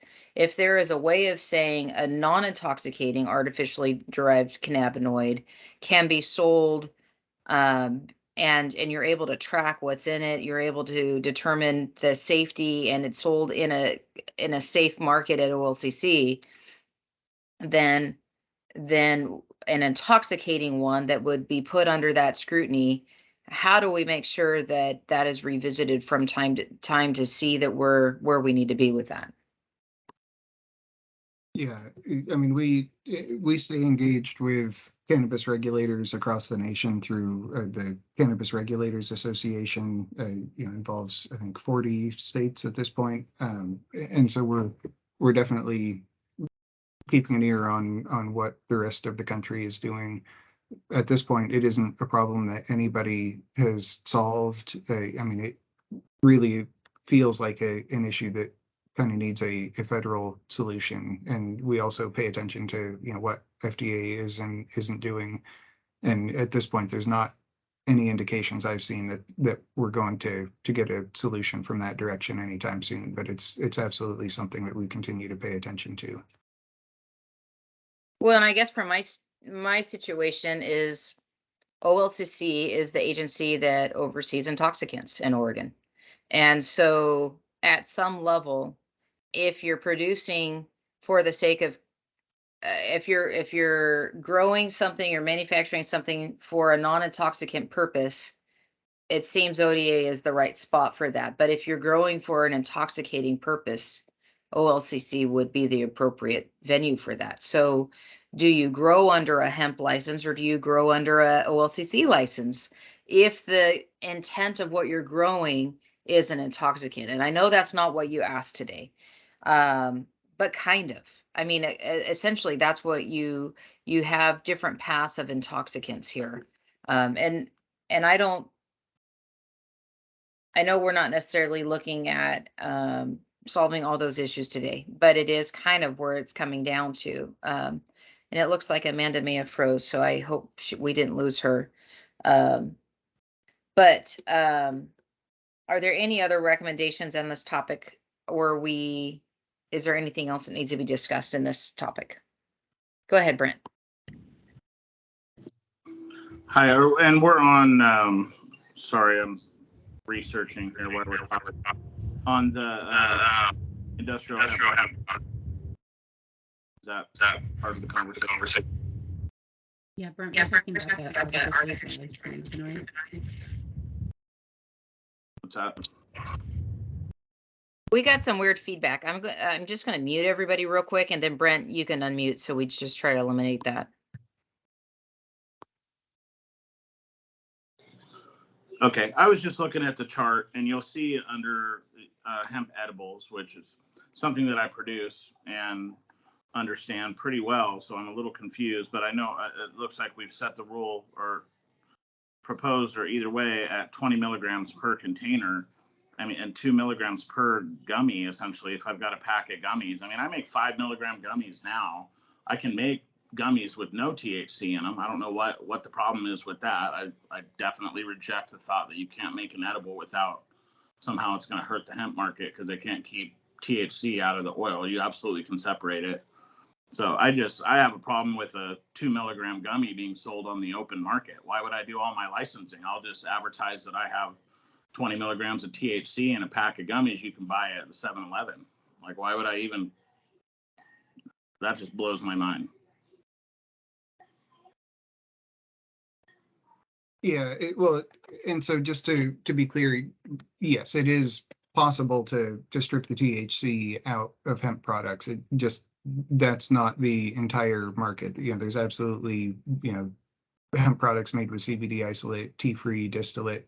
there is a way of saying a non-intoxicating artificially derived cannabinoid can be sold, and you're able to track what's in it, you're able to determine the safety, and it's sold in a safe market at OLCC, then an intoxicating one that would be put under that scrutiny, how do we make sure that that is revisited from time to time to see that we're where we need to be with that? Yeah, I mean, we stay engaged with cannabis regulators across the nation through the Cannabis Regulators Association. Involves, I think, 40 states at this point, and so we're definitely keeping an ear on what the rest of the country is doing. At this point, it isn't a problem that anybody has solved. I mean, it really feels like an issue that kind of needs a federal solution. And we also pay attention to, what FDA is and isn't doing. And at this point, there's not any indications I've seen that we're going to get a solution from that direction anytime soon. But it's absolutely something that we continue to pay attention to. Well, and I guess for my situation is OLCC is the agency that oversees intoxicants in Oregon. And so at some level, if you're producing for the sake of, if you're growing something or manufacturing something for a non-intoxicant purpose, it seems ODA is the right spot for that. But if you're growing for an intoxicating purpose, OLCC would be the appropriate venue for that. So do you grow under a hemp license, or do you grow under a OLCC license? if the intent of what you're growing is an intoxicant. And I know that's not what you asked today, but kind of. I mean, essentially, that's what you have different paths of intoxicants here, and I don't. I know we're not necessarily looking at solving all those issues today, but it is kind of where it's coming down to. And it looks like Amanda may have froze, so I hope we didn't lose her. But are there any other recommendations on this topic, or is there anything else that needs to be discussed in this topic? Go ahead, Brent. Hi, and we're on, sorry, I'm researching here what we're talking about. On the industrial hemp. Is that part of the conversation? Yeah, Brent, we're talking about the artificially derived cannabinoids. What's that? We got some weird feedback. I'm just going to mute everybody real quick, and then Brent, you can unmute, so we just try to eliminate that. Okay, I was just looking at the chart, and you'll see under hemp edibles, which is something that I produce and understand pretty well, so I'm a little confused, but I know it looks like we've set the rule or proposed, or either way, at 20 milligrams per container. I mean, and 2 milligrams per gummy, essentially, if I've got a pack of gummies. I mean, I make 5 milligram gummies now. I can make gummies with no THC in them. I don't know what the problem is with that. I definitely reject the thought that you can't make an edible without somehow it's going to hurt the hemp market because they can't keep THC out of the oil. You absolutely can separate it. So I have a problem with a 2 milligram gummy being sold on the open market. Why would I do all my licensing? I'll just advertise that I have 20 milligrams of THC in a pack of gummies you can buy at the 7-Eleven. Like, why would I even? That just blows my mind. Yeah, well, and so just to be clear, yes, it is possible to strip the THC out of hemp products. It just, that's not the entire market. You know, there's absolutely, you know, hemp products made with CBD isolate, tea-free distillate,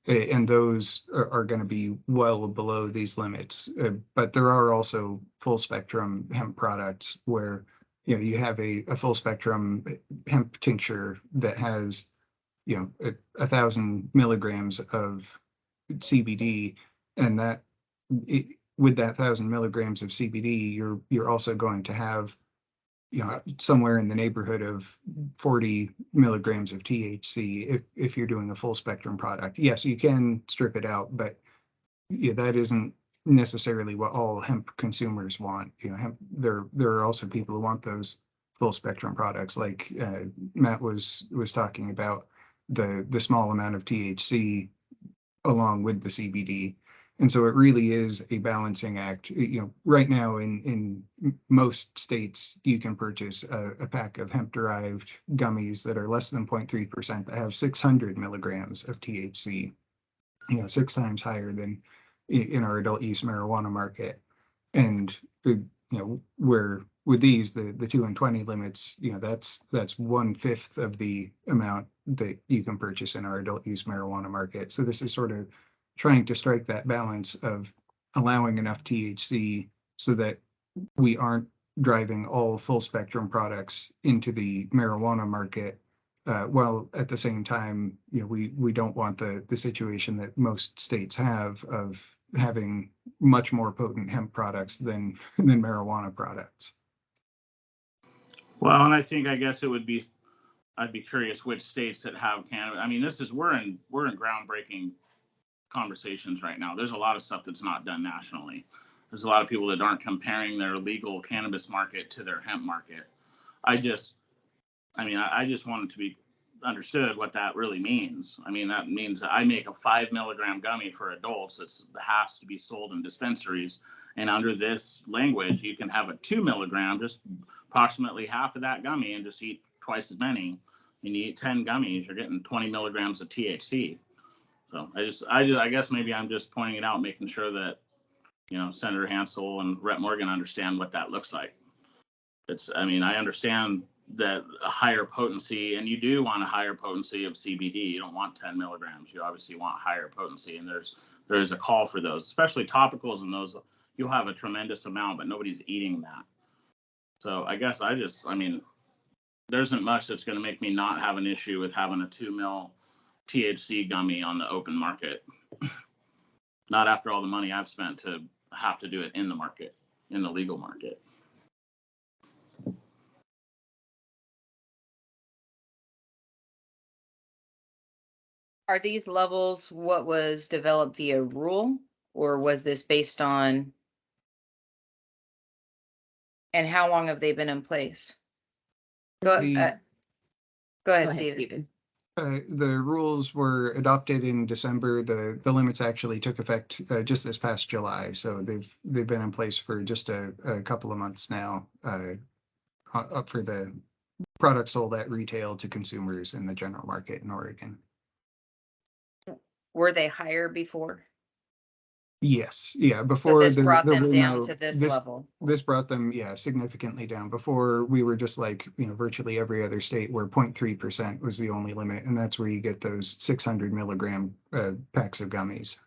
and those are going to be well below these limits. But there are also full spectrum hemp products where, you know, you have a full spectrum hemp tincture that has, you know, 1,000 milligrams of CBD, and that with that 1,000 milligrams of CBD, you're also going to have, you know, somewhere in the neighborhood of 40 milligrams of THC if you're doing a full spectrum product. Yes, you can strip it out, but yeah, that isn't necessarily what all hemp consumers want. You know, hemp, there are also people who want those full spectrum products, like Matt was talking about, the small amount of THC along with the CBD. And so it really is a balancing act. You know, right now in most states, you can purchase a pack of hemp-derived gummies that are less than 0.3% that have 600 milligrams of THC, you know, 6 times higher than in our adult use marijuana market. And, you know, where with these, the 2 and 20 limits, you know, that's 1/5 of the amount that you can purchase in our adult use marijuana market. So this is sort of trying to strike that balance of allowing enough THC so that we aren't driving all full spectrum products into the marijuana market, while at the same time, you know, we don't want the situation that most states have of having much more potent hemp products than marijuana products. Well, and I guess I'd be curious which states that have cannabis. I mean, we're in groundbreaking conversations right now. There's a lot of stuff that's not done nationally. There's a lot of people that aren't comparing their legal cannabis market to their hemp market. I just want it to be understood what that really means. I mean, that means that I make a 5 milligram gummy for adults that has to be sold in dispensaries. And under this language, you can have a 2 milligram, just approximately half of that gummy, and just eat twice as many. And you eat 10 gummies, you're getting 20 milligrams of THC. So I guess maybe I'm just pointing it out, making sure that, you know, Senator Hansel and Rep. Morgan understand what that looks like. I understand that a higher potency, and you do want a higher potency of CBD. You don't want 10 milligrams. You obviously want higher potency, and there's a call for those, especially topicals, and those you'll have a tremendous amount, but nobody's eating that. So I guess I mean, there isn't much that's going to make me not have an issue with having a 2 mil THC gummy on the open market. Not after all the money I've spent to have to do it in the market, in the legal market. Are these levels what was developed via rule, or was this based on, and how long have they been in place? Go ahead, Go ahead, Steve. Stephen. The rules were adopted in December. The limits actually took effect just this past July, so they've been in place for just a couple of months now, up for the products sold at retail to consumers in the general market in Oregon. Were they higher before? Yes, yeah. So Before this brought there them were down no- to this level. This brought them, yeah, significantly down. Before, we were just like, virtually every other state where 0.3% was the only limit, and that's where you get those 600 milligram packs of gummies.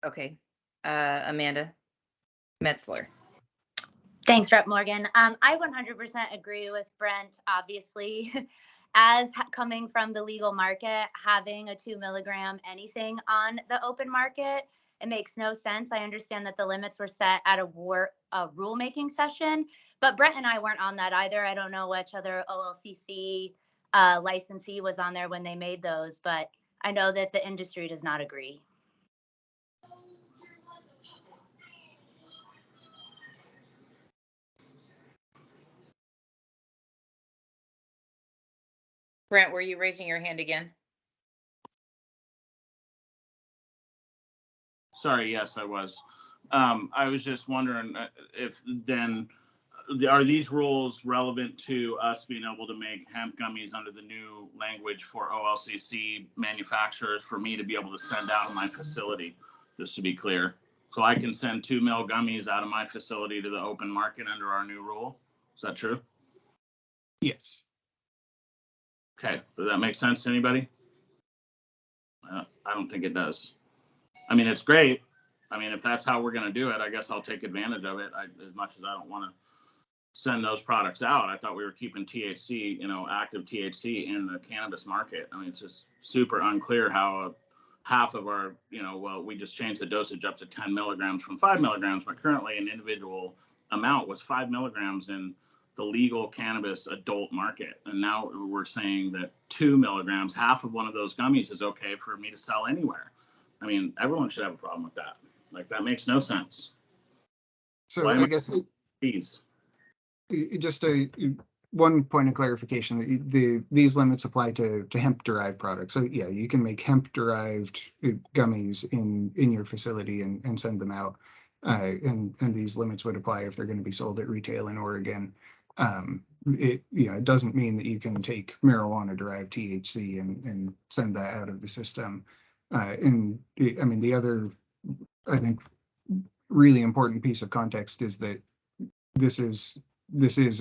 Okay, Amanda Metzler. Thanks, Rep. Morgan. I 100% agree with Brent. Obviously, as coming from the legal market, having a 2 milligram anything on the open market, it makes no sense. I understand that the limits were set at a rulemaking session, but Brent and I weren't on that either. I don't know which other OLCC licensee was on there when they made those, but I know that the industry does not agree. Brent, were you raising your hand again? Sorry, yes, I was. I was just wondering if then, are these rules relevant to us being able to make hemp gummies under the new language for OLCC manufacturers for me to be able to send out of my facility, just to be clear? So I can send 2 mil gummies out of my facility to the open market under our new rule? Is that true? Yes. Okay, does that make sense to anybody? I don't think it does. I mean, it's great. I mean, if that's how we're going to do it, I guess I'll take advantage of it. As much as I don't want to send those products out, I thought we were keeping THC, active THC in the cannabis market. I mean, it's just super unclear how half of our, we just changed the dosage up to 10 milligrams from 5 milligrams, but currently an individual amount was 5 milligrams in the legal cannabis adult market. And now we're saying that 2 milligrams, half of one of those gummies is okay for me to sell anywhere. I mean, everyone should have a problem with that. Like, that makes no sense. So I guess fees. Just one point of clarification: these limits apply to hemp-derived products. So yeah, you can make hemp-derived gummies in your facility and send them out, and these limits would apply if they're going to be sold at retail in Oregon. It doesn't mean that you can take marijuana-derived THC and send that out of the system. And I mean, the other, I think, really important piece of context is that this is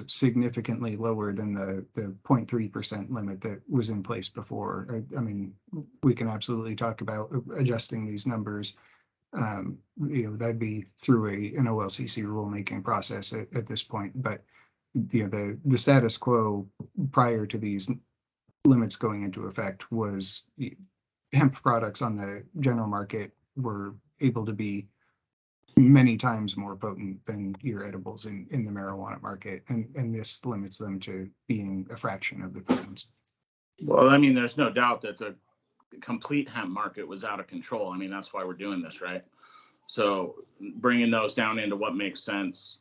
significantly lower than the 0.3% limit that was in place before. I mean, we can absolutely talk about adjusting these numbers. That'd be through an OLCC rulemaking process at this point. But the status quo prior to these limits going into effect was hemp products on the general market were able to be many times more potent than your edibles in the marijuana market, and this limits them to being a fraction of the potency. Well, I mean, there's no doubt that the complete hemp market was out of control. I mean, that's why we're doing this, right? So bringing those down into what makes sense,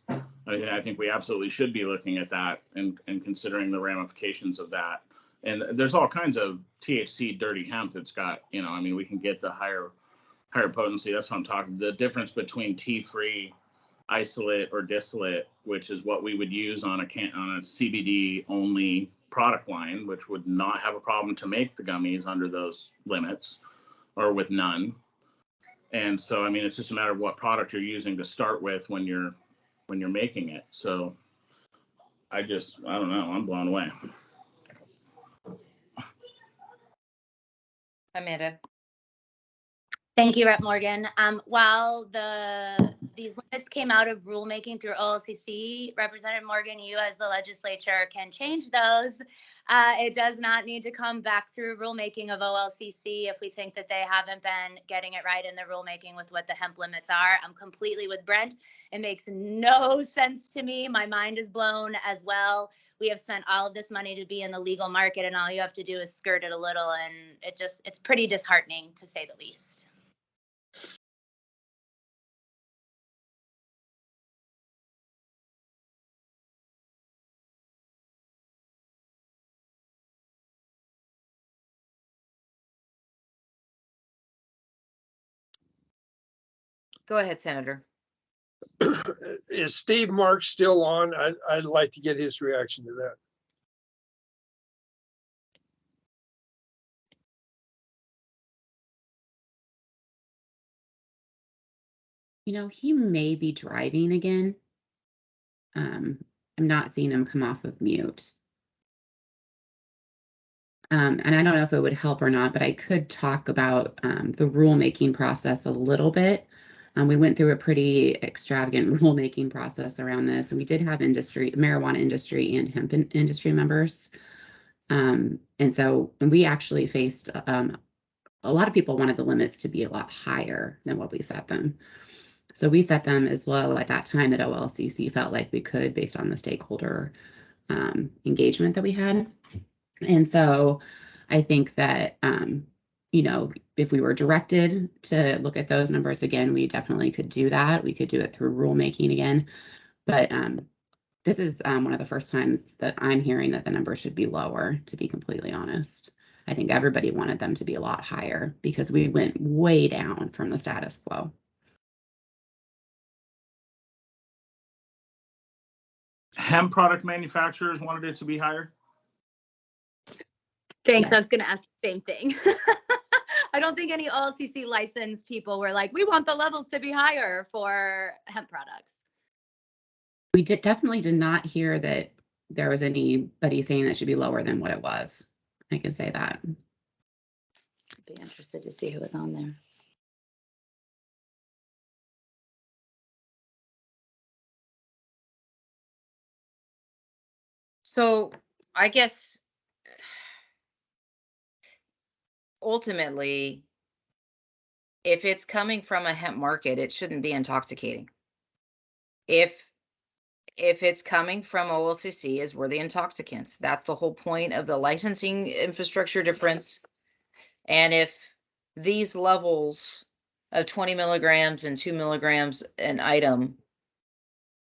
I think we absolutely should be looking at that and considering the ramifications of that. And there's all kinds of THC dirty hemp that's got, I mean, we can get the higher potency. That's what I'm talking. The difference between tea-free isolate or distillate, which is what we would use on a CBD only product line, which would not have a problem to make the gummies under those limits or with none. And so, I mean, it's just a matter of what product you're using to start with when you're making it. So I don't know. I'm blown away. Amanda. Thank you, Rep. Morgan. While these limits came out of rulemaking through OLCC, Representative Morgan, you as the legislature can change those. It does not need to come back through rulemaking of OLCC if we think that they haven't been getting it right in the rulemaking with what the hemp limits are. I'm completely with Brent. It makes no sense to me. My mind is blown as well. We have spent all of this money to be in the legal market, and all you have to do is skirt it a little, and it's pretty disheartening, to say the least. Go ahead, Senator. Is Steve Marks still on? I'd like to get his reaction to that. You know, he may be driving again. I'm not seeing him come off of mute. And I don't know if it would help or not, but I could talk about the rulemaking process a little bit. We went through a pretty extravagant rulemaking process around this, and we did have marijuana industry and hemp industry members. And we actually faced a lot of people wanted the limits to be a lot higher than what we set them. So we set them as low at that time that OLCC felt like we could based on the stakeholder engagement that we had. And so I think that, you know, if we were directed to look at those numbers again, we definitely could do that. We could do it through rulemaking again. But this is one of the first times that I'm hearing that the number should be lower, to be completely honest. I think everybody wanted them to be a lot higher because we went way down from the status quo. Hemp product manufacturers wanted it to be higher. Thanks. Yeah. I was going to ask the same thing. I don't think any OLCC licensed people were like, we want the levels to be higher for hemp products. We definitely did not hear that there was anybody saying that should be lower than what it was. I can say that. I'd be interested to see who was on there. So I guess ultimately, if it's coming from a hemp market, it shouldn't be intoxicating. If it's coming from OLCC, is we're the intoxicants. That's the whole point of the licensing infrastructure difference. And if these levels of 20 milligrams and 2 milligrams an item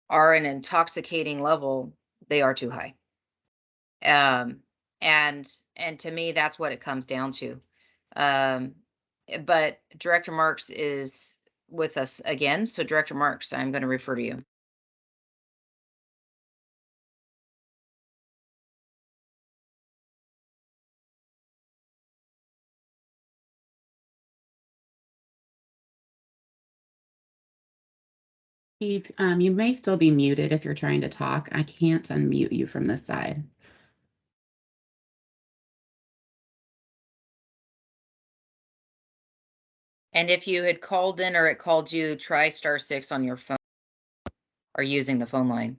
are an intoxicating level, they are too high. And to me, that's what it comes down to. But Director Marks is with us again. So Director Marks, I'm going to refer to you. Steve, you may still be muted if you're trying to talk. I can't unmute you from this side. And if you had called in or it called you, try *6 on your phone or using the phone line.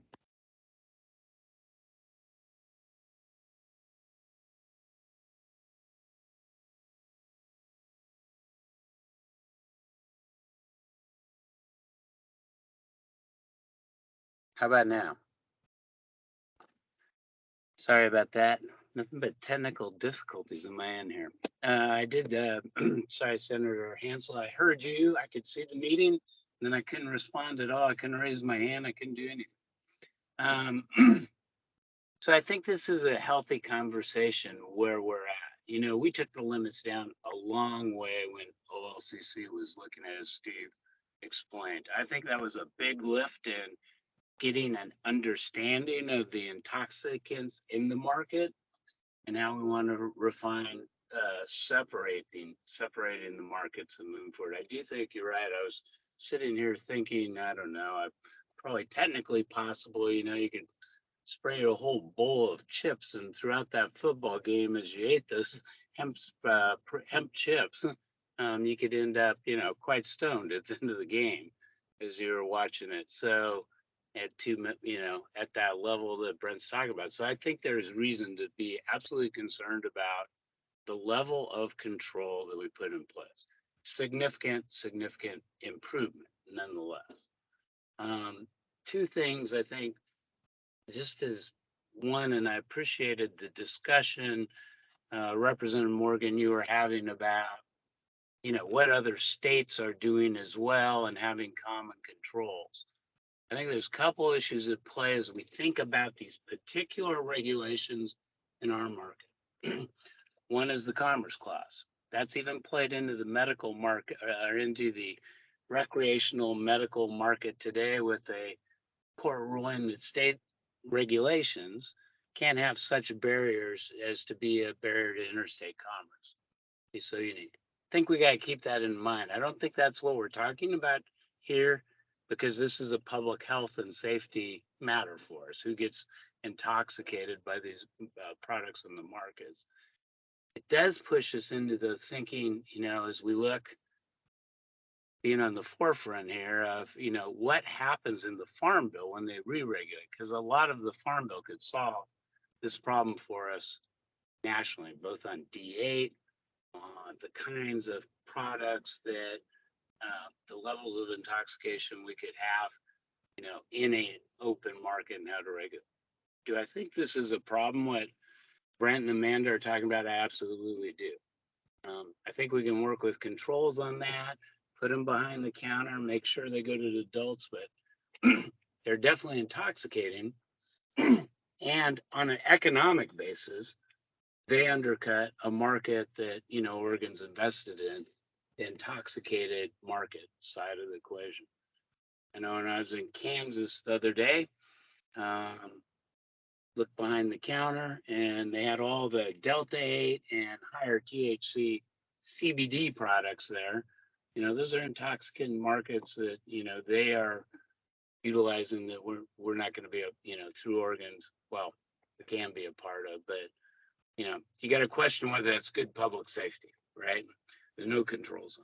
How about now? Sorry about that. Nothing but technical difficulties on my end here. I did, sorry, Senator Hansel, I heard you. I could see the meeting, and then I couldn't respond at all. I couldn't raise my hand. I couldn't do anything. So I think this is a healthy conversation where we're at. You know, we took the limits down a long way when OLCC was looking at it, as Steve explained. I think that was a big lift in getting an understanding of the intoxicants in the market and how we want to refine separating the markets and moving forward. I do think you're right. I was sitting here thinking, I don't know, probably technically possible, you know, you could spray a whole bowl of chips, and throughout that football game, as you ate those hemp chips, you could end up, quite stoned at the end of the game as you were watching it. So at that level that Brent's talking about. So I think there's reason to be absolutely concerned about the level of control that we put in place. Significant improvement, nonetheless. Two things I think, just as one, and I appreciated the discussion, Representative Morgan, you were having about, what other states are doing as well and having common controls. I think there's a couple issues at play as we think about these particular regulations in our market. One is the Commerce Clause. That's even played into the medical market or into the recreational medical market today with a court ruling that state regulations can't have such barriers as to be a barrier to interstate commerce. It's so unique. I think we got to keep that in mind. I don't think that's what we're talking about here, because this is a public health and safety matter for us. Who gets intoxicated by these products in the markets? It does push us into the thinking, as we look, being on the forefront here of, what happens in the Farm Bill when they re-regulate, because a lot of the Farm Bill could solve this problem for us nationally, both on D8, on the kinds of products that the levels of intoxication we could have, in an open market, and how to regulate. Do I think this is a problem? What Brent and Amanda are talking about, I absolutely do. I think we can work with controls on that, put them behind the counter, make sure they go to the adults, but they're definitely intoxicating. And on an economic basis, they undercut a market that, Oregon's invested in, the intoxicated market side of the equation. I know when I was in Kansas the other day, looked behind the counter and they had all the Delta 8 and higher THC CBD products there. Those are intoxicant markets that, they are utilizing that we're not going to be, through Oregon's, well, it can be a part of, but, you got to question whether that's good public safety, right? There's no controls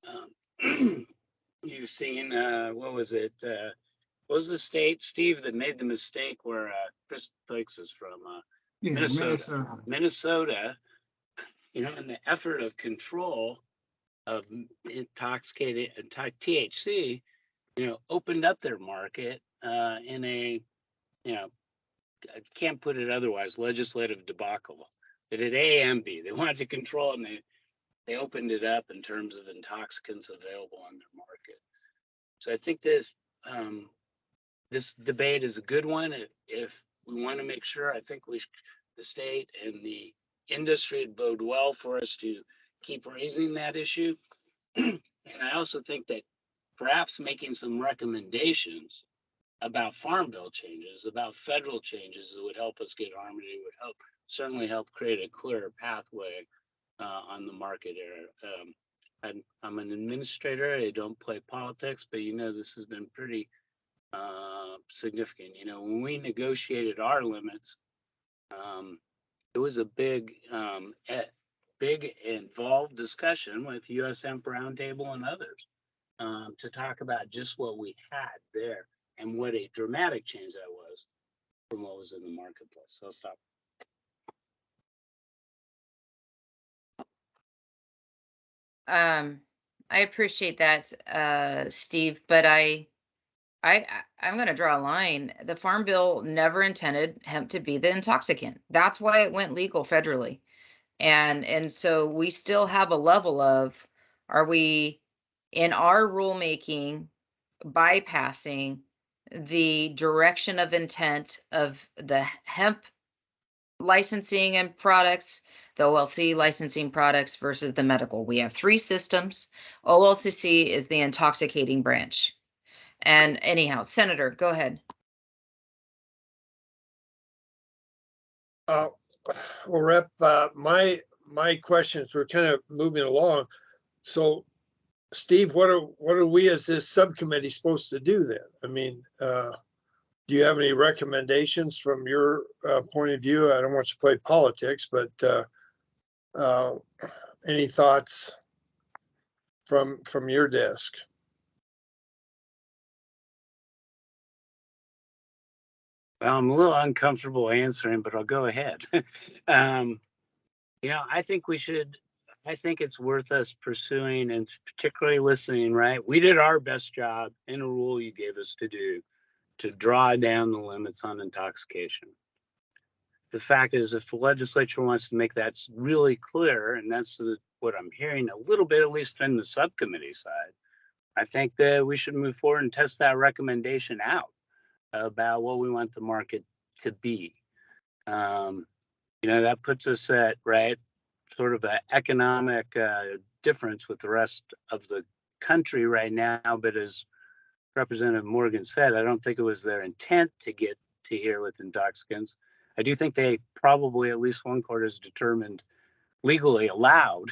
on it. You've seen, what was it? What was the state, Steve, that made the mistake where Chris Thikes is from? Minnesota, in the effort of control of intoxicated THC, opened up their market in a, I can't put it otherwise, legislative debacle. They did A and B. They wanted to control it, and they opened it up in terms of intoxicants available on their market. So I think this debate is a good one. If we want to make sure, I think the state and the industry would bode well for us to keep raising that issue. And I also think that perhaps making some recommendations about Farm Bill changes, about federal changes that would help us get harmony, would certainly help create a clearer pathway on the market area. I'm an administrator. I don't play politics, but this has been pretty significant. When we negotiated our limits, it was a big involved discussion with U.S. Hemp Roundtable and others to talk about just what we had there and what a dramatic change that was from what was in the marketplace. So I'll stop. I appreciate that, Steve, but I'm going to draw a line. The Farm Bill never intended hemp to be the intoxicant. That's why it went legal federally. And so we still have a level of, are we in our rulemaking bypassing the direction of intent of the hemp licensing and products, the OLC licensing products versus the medical? We have three systems. OLCC is the intoxicating branch. And anyhow, Senator, go ahead. Well, Rep, my questions were kind of moving along. So, Steve, what are we as this subcommittee supposed to do then? I mean, Do you have any recommendations from your point of view? I don't want you to play politics, but any thoughts from your desk? Well, I'm a little uncomfortable answering, but I'll go ahead. I think it's worth us pursuing and particularly listening, right? We did our best job in a rule you gave us to do to draw down the limits on intoxication. The fact is, if the legislature wants to make that really clear, and that's what I'm hearing a little bit, at least in the subcommittee side, I think that we should move forward and test that recommendation out about what we want the market to be. That puts us at, right, sort of an economic difference with the rest of the country right now. But as Representative Morgan said, I don't think it was their intent to get to here with intoxicants. I do think they probably, at least one court has determined, legally allowed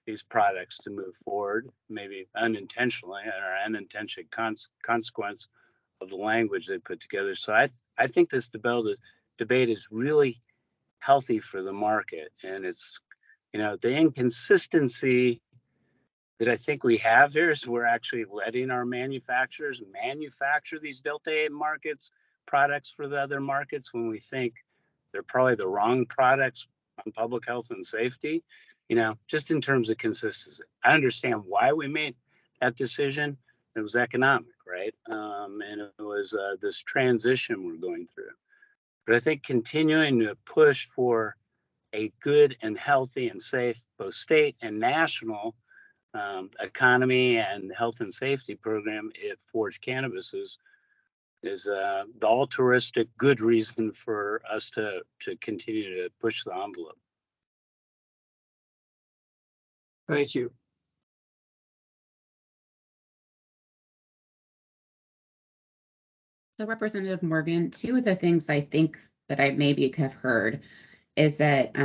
these products to move forward, maybe unintentionally or unintentional consequence of the language they put together. So I think this debate is really healthy for the market. And it's, the inconsistency that I think we have here is we're actually letting our manufacturers manufacture these Delta 8 markets products for the other markets when we think they're probably the wrong products on public health and safety, just in terms of consistency. I understand why we made that decision. It was economic, right? And it was this transition we're going through. But I think continuing to push for a good and healthy and safe, both state and national economy and health and safety program at Forge Cannabis is the altruistic good reason for us to continue to push the envelope. Thank you. So Representative Morgan, two of the things I think that I maybe have heard is that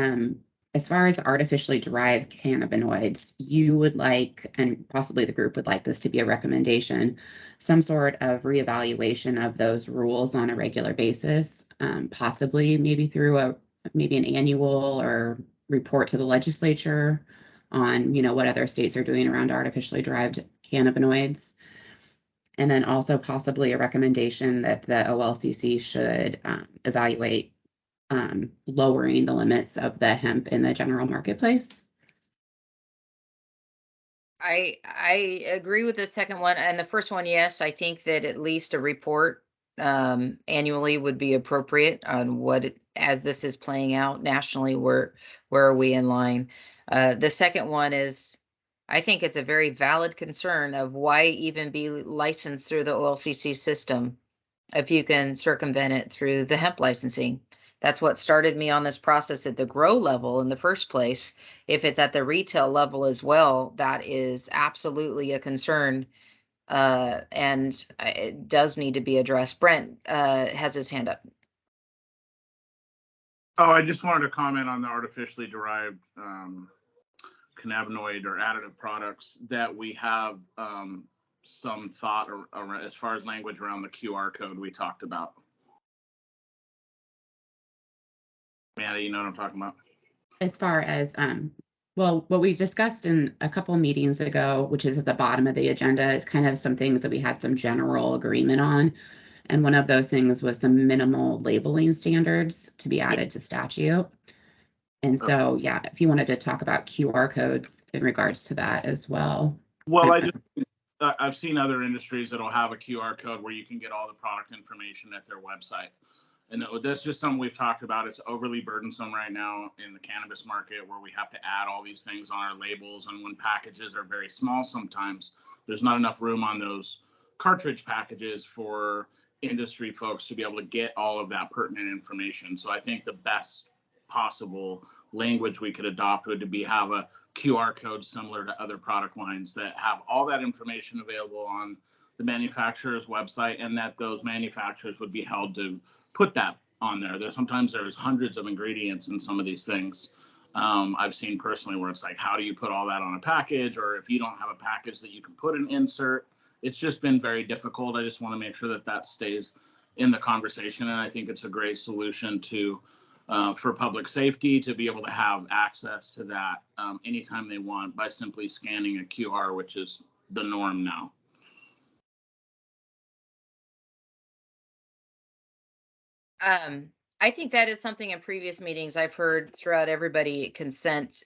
as far as artificially derived cannabinoids, you would like, and possibly the group would like this to be a recommendation, some sort of reevaluation of those rules on a regular basis, possibly maybe through maybe an annual or report to the legislature on, what other states are doing around artificially derived cannabinoids. And then also possibly a recommendation that the OLCC should evaluate lowering the limits of the hemp in the general marketplace. I agree with the second one, and the first one, yes. I think that at least a report annually would be appropriate on as this is playing out nationally. Where are we in line? The second one is, I think it's a very valid concern of why even be licensed through the OLCC system if you can circumvent it through the hemp licensing. That's what started me on this process at the grow level in the first place. If it's at the retail level as well, that is absolutely a concern. And it does need to be addressed. Brent has his hand up. Oh, I just wanted to comment on the artificially derived cannabinoid or additive products that we have some thought around, as far as language around the QR code we talked about. Maddie, you know what I'm talking about? As far as, well, what we discussed in a couple meetings ago, which is at the bottom of the agenda, is kind of some things that we had some general agreement on. And one of those things was some minimal labeling standards to be added to statute. And so, yeah, if you wanted to talk about QR codes in regards to that as well. Well, I've seen other industries that'll have a QR code where you can get all the product information at their website. And that's just something we've talked about. It's overly burdensome right now in the cannabis market where we have to add all these things on our labels. And when packages are very small, sometimes there's not enough room on those cartridge packages for industry folks to be able to get all of that pertinent information. So I think the best possible language we could adopt would be have a QR code similar to other product lines that have all that information available on the manufacturer's website, and that those manufacturers would be held to put that on there. Sometimes there's hundreds of ingredients in some of these things. I've seen personally where it's like, how do you put all that on a package? Or if you don't have a package that you can put an insert, it's just been very difficult. I just want to make sure that that stays in the conversation. And I think it's a great solution to for public safety to be able to have access to that anytime they want by simply scanning a QR, which is the norm now. I think that is something in previous meetings I've heard throughout everybody consensus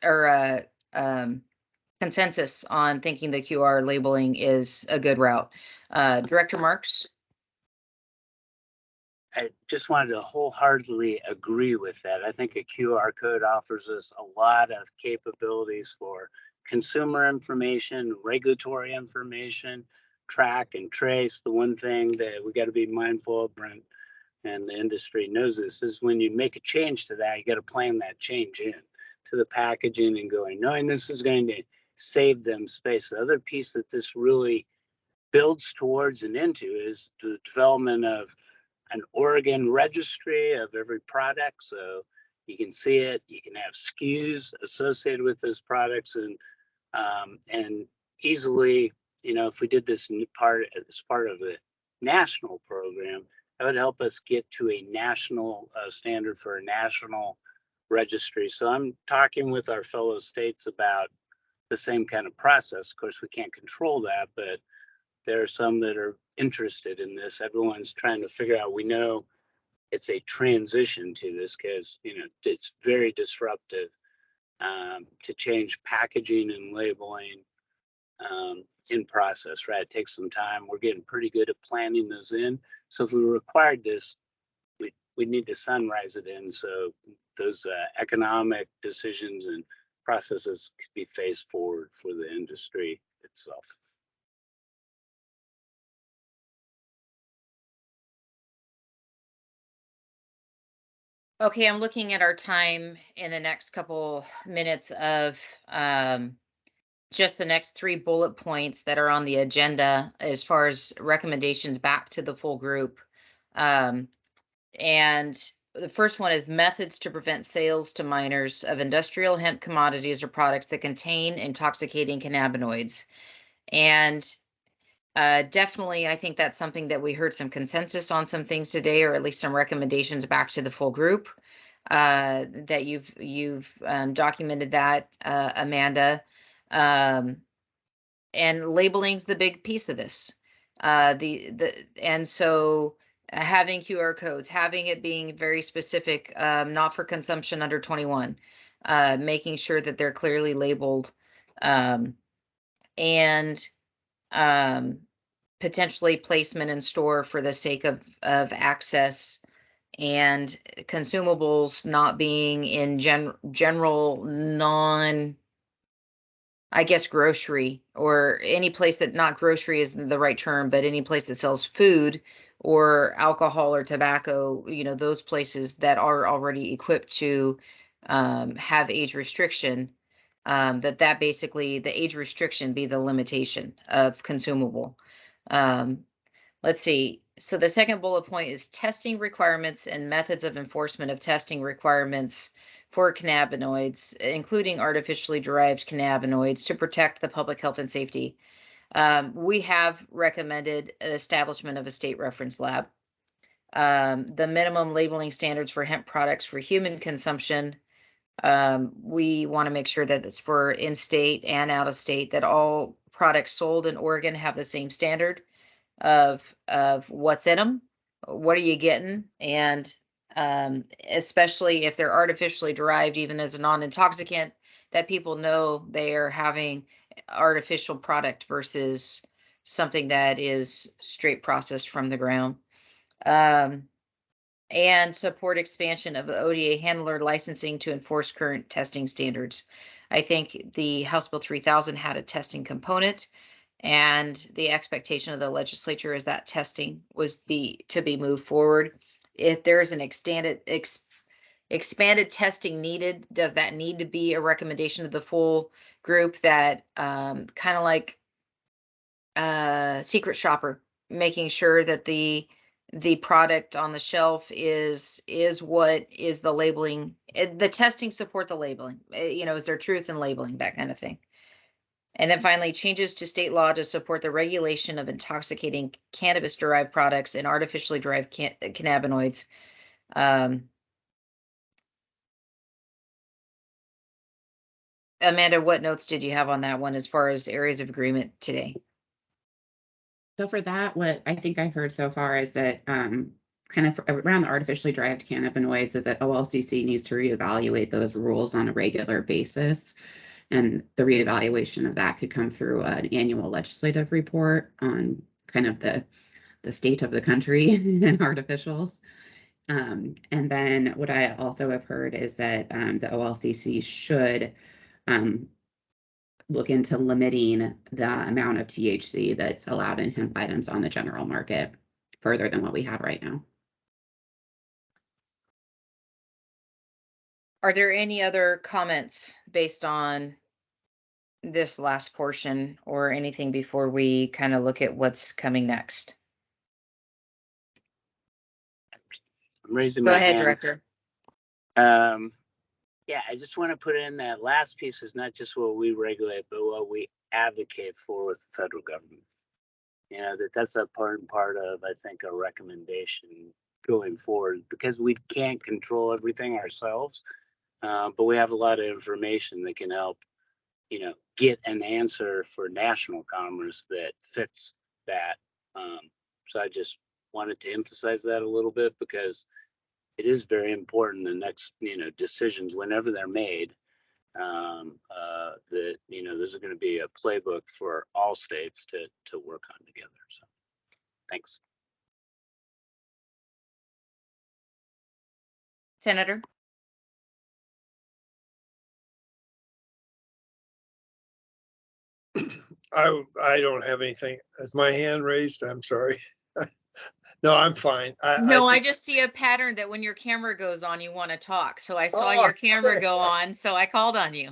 on thinking the QR labeling is a good route. Director Marks? I just wanted to wholeheartedly agree with that. I think a QR code offers us a lot of capabilities for consumer information, regulatory information, track and trace. The one thing that we got to be mindful of, Brent, and the industry knows this, is when you make a change to that, you got to plan that change in to the packaging and knowing this is going to save them space. The other piece that this really builds towards and into is the development of an Oregon registry of every product. So you can see it, you can have SKUs associated with those products, and easily, if we did this as part of a national program, that would help us get to a national standard for a national registry. So I'm talking with our fellow states about the same kind of process. Of course, we can't control that, but there are some that are interested in this. Everyone's trying to figure out, we know it's a transition to this because, it's very disruptive to change packaging and labeling in process, right? It takes some time. We're getting pretty good at planning those in. So if we required this, we need to sunrise it in so those economic decisions and processes could be phased forward for the industry itself. Okay, I'm looking at our time in the next couple minutes of just the next 3 bullet points that are on the agenda as far as recommendations back to the full group. And the first one is methods to prevent sales to minors of industrial hemp commodities or products that contain intoxicating cannabinoids. And definitely, I think that's something that we heard some consensus on some things today, or at least some recommendations back to the full group. That you've documented that, Amanda. And labeling's the big piece of this. And so having QR codes, having it being very specific, not for consumption under 21, making sure that they're clearly labeled, and potentially placement in store for the sake of access, and consumables not being in general non, I guess, grocery, or any place that, not grocery is the right term, but any place that sells food or alcohol or tobacco, those places that are already equipped to have age restriction, that basically the age restriction be the limitation of consumable. Let's see. So the second bullet point is testing requirements and methods of enforcement of testing requirements for cannabinoids, including artificially derived cannabinoids, to protect the public health and safety. We have recommended an establishment of a state reference lab. The minimum labeling standards for hemp products for human consumption, we want to make sure that it's for in-state and out-of-state, that all products sold in Oregon have the same standard of what's in them, what are you getting, and especially if they're artificially derived, even as a non-intoxicant, that people know they are having artificial product versus something that is straight processed from the ground. And support expansion of the ODA handler licensing to enforce current testing standards. I think the House Bill 3000 had a testing component, and the expectation of the legislature is that testing was to be moved forward. If there's an expanded testing needed, does that need to be a recommendation of the full group, that kind of like secret shopper, making sure that the product on the shelf is what is the labeling, the testing support the labeling, is there truth in labeling, that kind of thing. And then finally, changes to state law to support the regulation of intoxicating cannabis-derived products and artificially derived cannabinoids. Amanda, what notes did you have on that one as far as areas of agreement today? So for that, what I think I heard so far is that kind of around the artificially derived cannabinoids is that OLCC needs to reevaluate those rules on a regular basis. And the reevaluation of that could come through an annual legislative report on kind of the state of the country and artificials. And then what I also have heard is that the OLCC should look into limiting the amount of THC that's allowed in hemp items on the general market further than what we have right now. Are there any other comments based on this last portion or anything before we kind of look at what's coming next? I'm raising Go my ahead, hand. Director. Yeah, I just want to put in that last piece is not just what we regulate, but what we advocate for with the federal government. You know, that's a part of, I think, a recommendation going forward, because we can't control everything ourselves, but we have a lot of information that can help, you know, get an answer for national commerce that fits that. So I just wanted to emphasize that a little bit, because it is very important the next, you know, decisions, whenever they're made, that, you know, there's going to be a playbook for all states to work on together. So thanks. Senator? I don't have anything. Is my hand raised? I'm sorry. No, I'm fine. No, I think- just see a pattern that when your camera goes on, you want to talk. So I saw Oh, your camera shit. go on, so I called on you.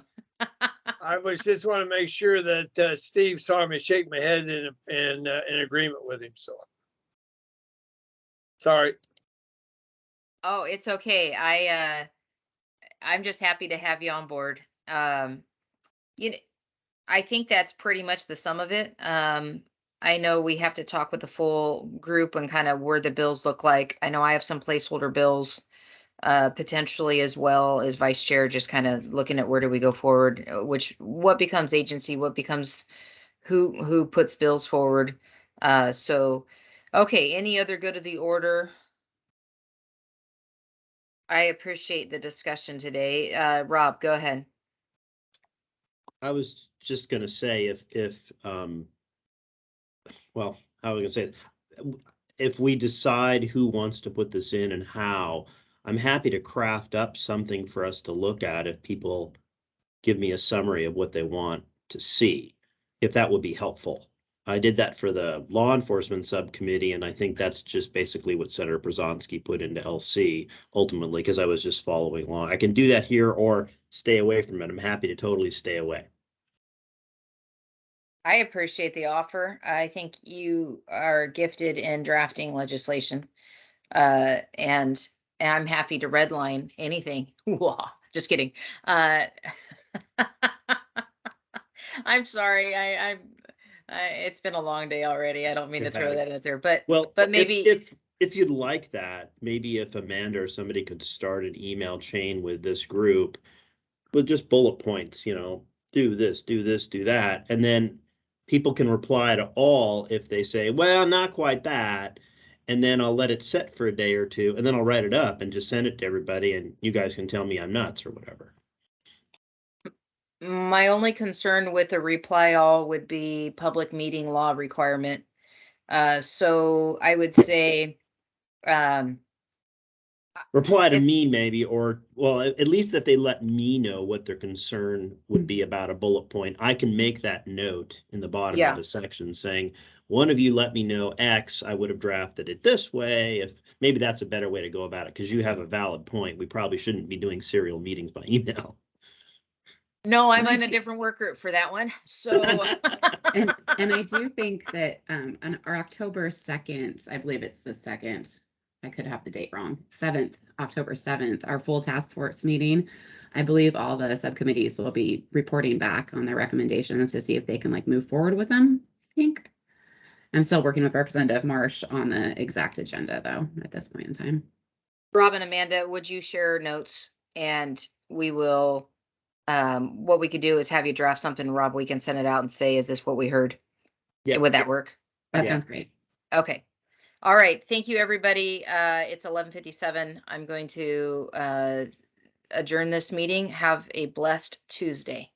I was just want to make sure that Steve saw me shake my head in agreement with him. So sorry. Oh, it's okay. I'm just happy to have you on board. You know, I think that's pretty much the sum of it. I know we have to talk with the full group and kind of where the bills look like. I know I have some placeholder bills potentially, as well as vice chair, just kind of looking at where do we go forward, what becomes agency, what becomes who puts bills forward. So, okay, any other good of the order? I appreciate the discussion today. Rob, go ahead. I was just gonna say well, how was I gonna say it? If we decide who wants to put this in and how, I'm happy to craft up something for us to look at if people give me a summary of what they want to see, if that would be helpful. I did that for the law enforcement subcommittee, and I think that's just basically what Senator Brzezinski put into LC ultimately, because I was just following along. I can do that here or stay away from it. I'm happy to totally stay away. I appreciate the offer. I think you are gifted in drafting legislation. And I'm happy to redline anything. Just kidding. I'm sorry. It's been a long day already. I don't mean to throw that out there, but maybe if you'd like that, maybe if Amanda or somebody could start an email chain with this group with just bullet points, you know, do this, do that, and then people can reply to all if they say, well, not quite that. And then I'll let it set for a day or two, and then I'll write it up and just send it to everybody, and you guys can tell me I'm nuts or whatever. my only concern with the reply all would be public meeting law requirement. So I would say, reply to me maybe, or well, at least that they let me know what their concern would be about a bullet point. I can make that note in the bottom of the section saying, one of you let me know X, I would have drafted it this way. If maybe that's a better way to go about it, because you have a valid point. We probably shouldn't be doing serial meetings by email. No, I'm on a different work group for that one. So and I do think that on our October 2nd, I believe it's the 2nd, I could have the date wrong, 7th, October 7th, our full task force meeting. I believe all the subcommittees will be reporting back on their recommendations to see if they can like move forward with them, I think. I'm still working with Representative Marsh on the exact agenda though, at this point in time. Rob and Amanda, would you share notes, and we will, what we could do is have you draft something, Rob, we can send it out and say, is this what we heard? Yeah. Would that work? That Yeah. sounds great. Okay. All right. Thank you, everybody. It's 11:57. I'm going to adjourn this meeting. Have a blessed Tuesday.